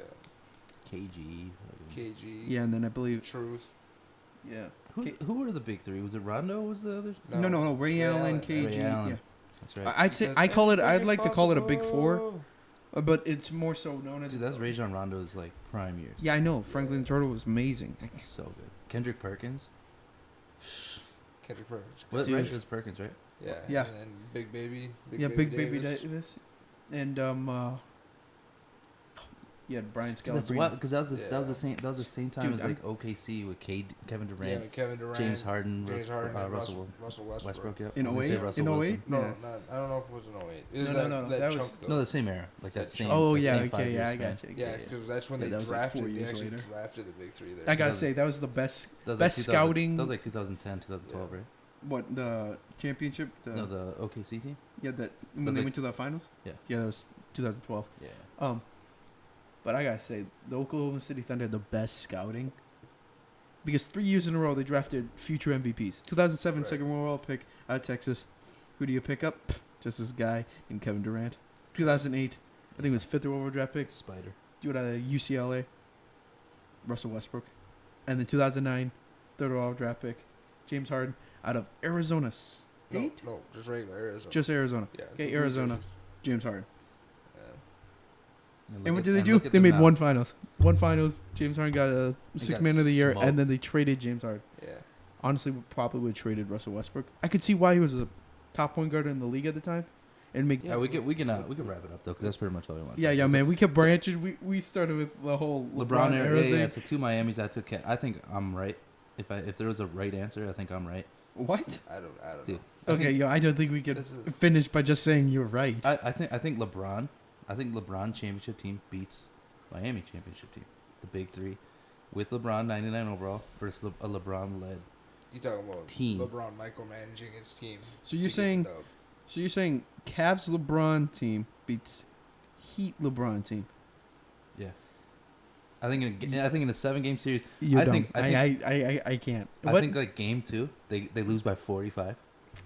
KG. KG. yeah, and then I believe Truth. yeah. Who were the big three? Was it Rondo? Was the other? No. Ray Allen, KG. Ray Allen. Yeah. That's right. I'd say I'd like to call it a big 4, but it's more so known as. Dude, that's Rajon Rondo's like prime years. Yeah, I know. Franklin Yeah. Turtle was amazing. So good. Kendrick Perkins. Kendrick Perkins. What Dude. right? It was Perkins, right? Yeah. Yeah. And then Big Baby. Big Baby Davis, and yeah, Brian That's Scalabrine. wild because that was Yeah. the same time Dude, as like OKC with Kevin Yeah, Durant, Kevin Durant. James Harden, James Harden, and Russell Russell Westbrook. Yep. In I was gonna say 08? Russell In Wilson. 08? No, Yeah. I don't know if it was in 08. It was No. that That chunk was- though. No, the same era, like that That same. Oh that yeah, same 5 okay, year yeah, I span. got you. Yeah, because that's when Yeah, they that was like drafted. 4 They years actually later. drafted the big three there. I gotta 2000 say that was the best That was best like 2000 scouting. That was like 2010, 2012, right? What the championship? No, the OKC team. Yeah, that when was they like- went to the finals. Yeah. Yeah, that was 2012. Yeah. But I gotta say, the Oklahoma City Thunder had the best scouting. Because 3 years in a row, they drafted future MVPs. 2007 Right. second overall pick out of Texas. Who do you pick up? Just this guy named Kevin Durant. 2008, I think it was 5th overall draft pick. Spider. Dude out of UCLA. Russell Westbrook. And then 2009, 3rd overall draft pick. James Harden out of Arizona State? No, just regular Arizona. Just Arizona. yeah. Okay, Arizona. James Harden. Yeah. And what did they do? They made one finals. One finals. James Harden got a He 6th got man of the year, smoked. and then they traded James Harden. Yeah. Honestly, probably would have traded Russell Westbrook. I could see why he was a top point guard in the league at the time, and make. Yeah, we can wrap it up though, because that's pretty much all I want. Yeah, man. We kept branching. We started with the whole LeBron era. thing. Yeah. So 2 Miamis. I took. I think I'm right. If there was a right answer, I think I'm right. What? I don't Dude. know. Okay, I don't think we could This is- finish by just saying you're right. I think LeBron. I think LeBron championship team beats Miami championship team. The big 3, with LeBron 99 overall versus a LeBron led. You talking about Team. LeBron micromanaging his team? So you're to get saying, the dub. Cavs LeBron team beats Heat LeBron team. Yeah. I think in a 7-game series, You're I dumb. think- I can't. I What? think like game 2, they lose by 45.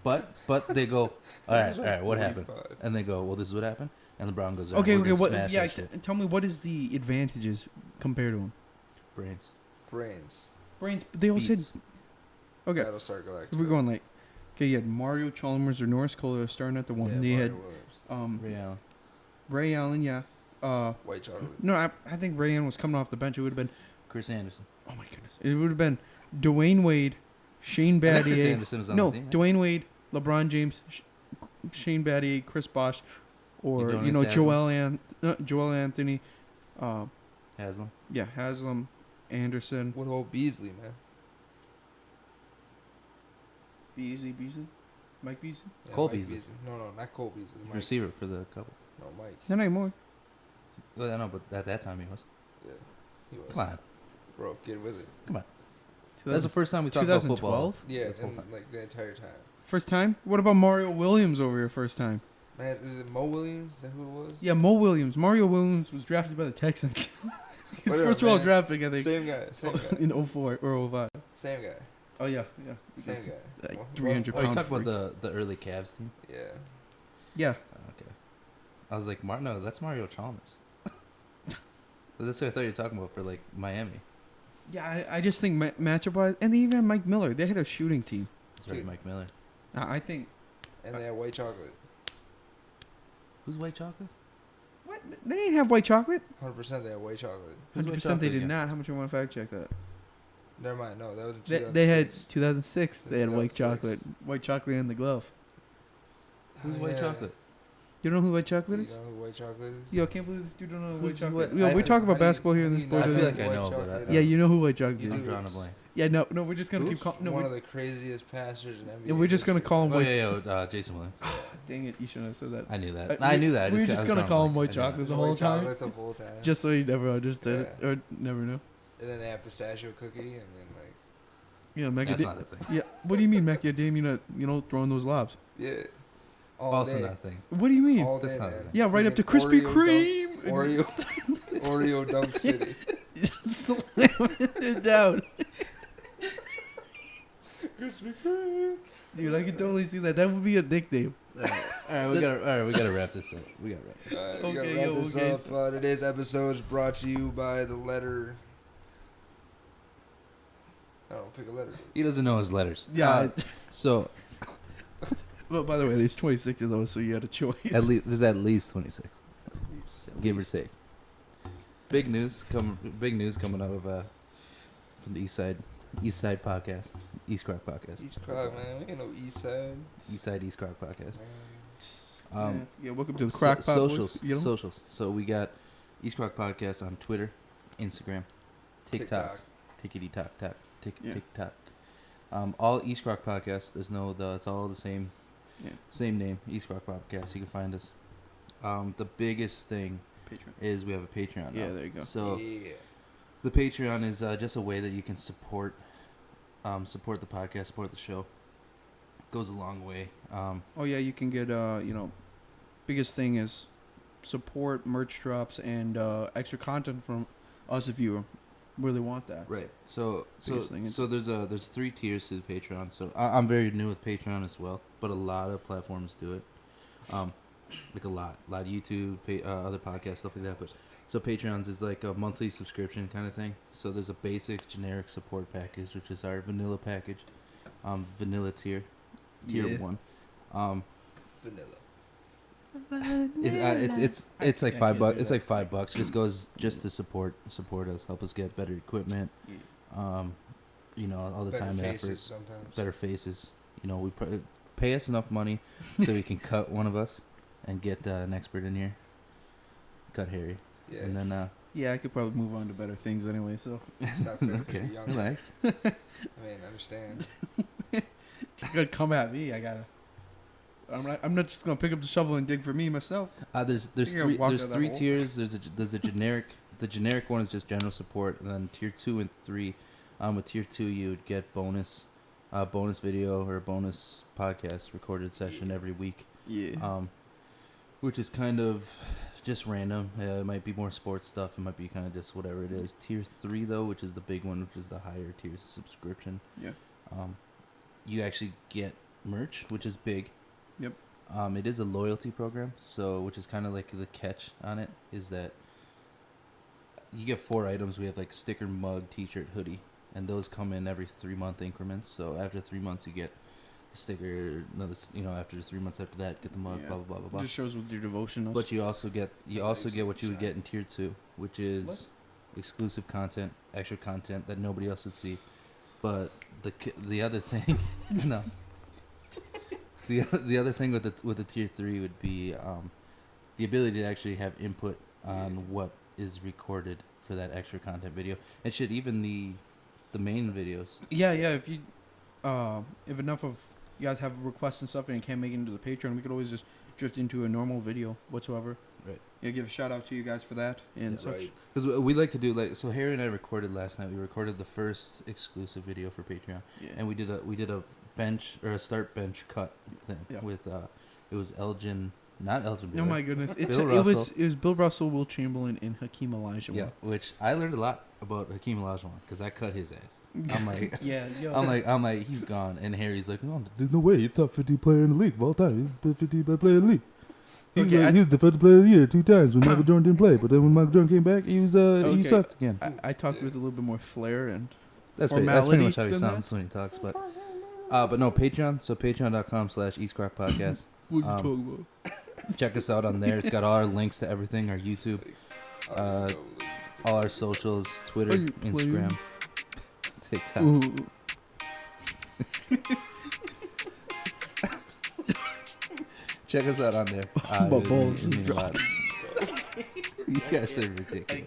But they go, all right, what happened? 45. And they go, well, this is what happened. And LeBron goes, all right, Okay, we're gonna what? smash Yeah, that shit. tell me what is the advantages compared to him? Brains. Brains. Brains. They all Beats. said okay. Battlestar Galactica. If we're going like, okay, you had Mario Chalmers or Norris Kohler starting at the 1. Yeah, They Mario had Williams. Ray Allen. Ray Allen, yeah. White chocolate. No, I think Ray Allen was coming off the bench. It would have been, Chris Anderson. oh my goodness, it would have been Dwayne Wade, Shane I think Chris Battier. Anderson was on No, the team. Dwayne Wade, LeBron James, Shane Battier, Chris Bosh, or Udonis Joel Anthony, Haslam. yeah, Haslam, Anderson. What about Beasley, man? Beasley. Mike Beasley? Yeah, Cole Mike Beasley. No, not Cole Beasley. Mike. Receiver for the couple. No, Mike. Not anymore. Well, I know, but at that time he was. Yeah, he was. Come on. Bro, get with it. Come on. That's the first time we talked about football. 2012? Yeah, this whole and time. like the entire time. First time? What about Mario Williams over here first time? Man, is it Mo Williams? Is that who it was? Yeah, Mo Williams. Mario Williams was drafted by the Texans. His Whatever, first round man. draft pick, I think. Same guy. In 04 or 05. Same guy. Oh, yeah. Same He's guy. like Well, 300 Oh, you pound talk about freak. the early Cavs team? Yeah. Yeah. Okay. I was like, no, that's Mario Chalmers. But that's what I thought you were talking about for, like, Miami. Yeah, I just think matchup-wise, and they even had Mike Miller. They had a shooting team. That's right, Dude. Mike Miller. I think. And they had white chocolate. Who's White Chocolate? What? They didn't have white chocolate? 100% they had white chocolate. Who's White 100% they Chocolate did again? not. How much you want to fact check that? Never mind. No, that was in 2006. They had 2006. They had white 2006. chocolate. White chocolate in the glove. Who's Oh, White yeah. Chocolate? You don't know who white Do chocolate you is? know who white chocolate is? Yo, I can't believe this dude don't know who white Who's chocolate. what- Yo, I- we talk about how do you- basketball here in how this do you I not podcast. feel know like who I white know, but chocolate I- Yeah, is? you know who white chocolate You is. I'm do. drawing a blank. Yeah, no, we're just gonna keep calling. No, One we're, of the craziest passers in NBA. yeah, we're just gonna history. call him Oh, white. yeah, Jason Williams. Dang it, you shouldn't have said that. I knew that. Uh, I knew that. I we were I just was gonna drawing a call him blank. white I knew chocolate the White whole time, chocolate the whole time. just so he never understood it Yeah. or never knew. And then they have pistachio cookie, and then like Yeah, That's macadamia. not a thing. Yeah, what do you mean macadamia? You know, throwing those lobs. yeah, all Also day, not a thing. What do you mean? all That's day, not man. it. Yeah, right up to Freaking Krispy Oreo Kreme. Oreo Dunk City. Slamming it down. Krispy Kreme. Dude, I can totally see that. That would be a nickname. All right, we gotta wrap this up. We gotta wrap this up. Alright, we Okay, gotta yo, wrap this okay, up. Today's episode is brought to you by the letter. I don't pick a letter. He doesn't know his letters. Yeah. So Well, by the way, there's 26 of those, so you had a choice. there's at least 26, give or take. Big news coming out of from the East Side podcast, East Krok podcast, East Krok, man. We ain't no East Side. East Krok podcast. Man. Yeah, welcome to the Crack Pot socials, boys, you know? socials. So we got East Krok podcast on Twitter, Instagram, TikTok, tickety tock tock, Yeah. TikTok. All East Krok podcasts. There's no it's all the same. Yeah. Same name, East Krok podcast. You can find us. The biggest thing Patreon. is we have a Patreon now. Yeah, there you go. So Yeah. the Patreon is just a way that you can support the podcast, support the show. Goes a long way. Oh, yeah, you can get, biggest thing is support, merch drops, and extra content from us if you really want that. Right. So Biggest thing. there's 3 tiers to the Patreon. So I'm very new with Patreon as well, but a lot of platforms do it. Like a lot of YouTube, other podcasts, stuff like that. But so Patreon's is like a monthly subscription kind of thing. So there's a basic generic support package, which is our vanilla package, vanilla tier Yeah. 1. Vanilla. It's like I $5. can't do It's that. like $5. Just goes just to support us, help us get better equipment. All the Better time and faces effort, sometimes. better faces. We pay us enough money so we can cut one of us and get an expert in here. Cut Harry, Yeah. and then Yeah, I could probably move on to better things anyway, so. It's not fair okay, for the young. relax. I mean, understand. You gotta come at me. I gotta. I'm not just gonna pick up the shovel and dig for me myself. There's You're gonna walk there's out that 3 hole? tiers. There's a generic. The generic one is just general support, and then tier 2 and 3. With tier 2, you would get bonus video or a bonus podcast recorded session every week. Yeah. Which is kind of just random. It might be more sports stuff. It might be kind of just whatever it is. Tier 3 though, which is the big one, which is the higher tier subscription. Yeah. You actually get merch, which is big. Yep. It is a loyalty program, so which is kind of like the catch on it is that you get 4 items. We have like sticker, mug, T-shirt, hoodie, and those come in every 3-month increments. So after 3 months, you get the sticker. Another, after 3 months after that, get the mug. Yeah. Blah blah blah blah blah. Just shows with your devotion. But you also get what you would get in tier 2, which is exclusive content, extra content that nobody else would see. But the other thing, no. The other thing with the tier 3 would be the ability to actually have input on what is recorded for that extra content video, and even the main videos. Yeah. If you, if enough of you guys have requests and stuff and you can't make it into the Patreon, we could always just drift into a normal video whatsoever. Right. Yeah, give a shout out to you guys for that and Yeah. such. Right. Because we like to do so Harry and I recorded last night. We recorded the first exclusive video for Patreon, Yeah. and we did a bench or a start bench cut thing with it was Elgin, not Elgin. Oh my goodness! Bill It Russell. was Bill Russell, Will Chamberlain, and Hakeem Olajuwon. Yeah, which I learned a lot about Hakeem Olajuwon because I cut his ass. I'm like, yeah, yo. I'm like, he's gone, and Harry's like, no, there's no way he's top 50 player in the league of all time. He's the 50 best player in the league. He was defensive player of the year 2 times when Michael Jordan didn't play, but then when Michael Jordan came back, he was he sucked again. I talked with a little bit more flair and That's pretty much how he than sounds when he talks. But no, Patreon. So patreon.com/EastCrock what you talking Check us out on there. It's got all our links to everything, our YouTube, all our socials, Twitter, Are you Instagram, TikTok. Ooh. Check us out on there. My balls it means a lot. You guys are ridiculous.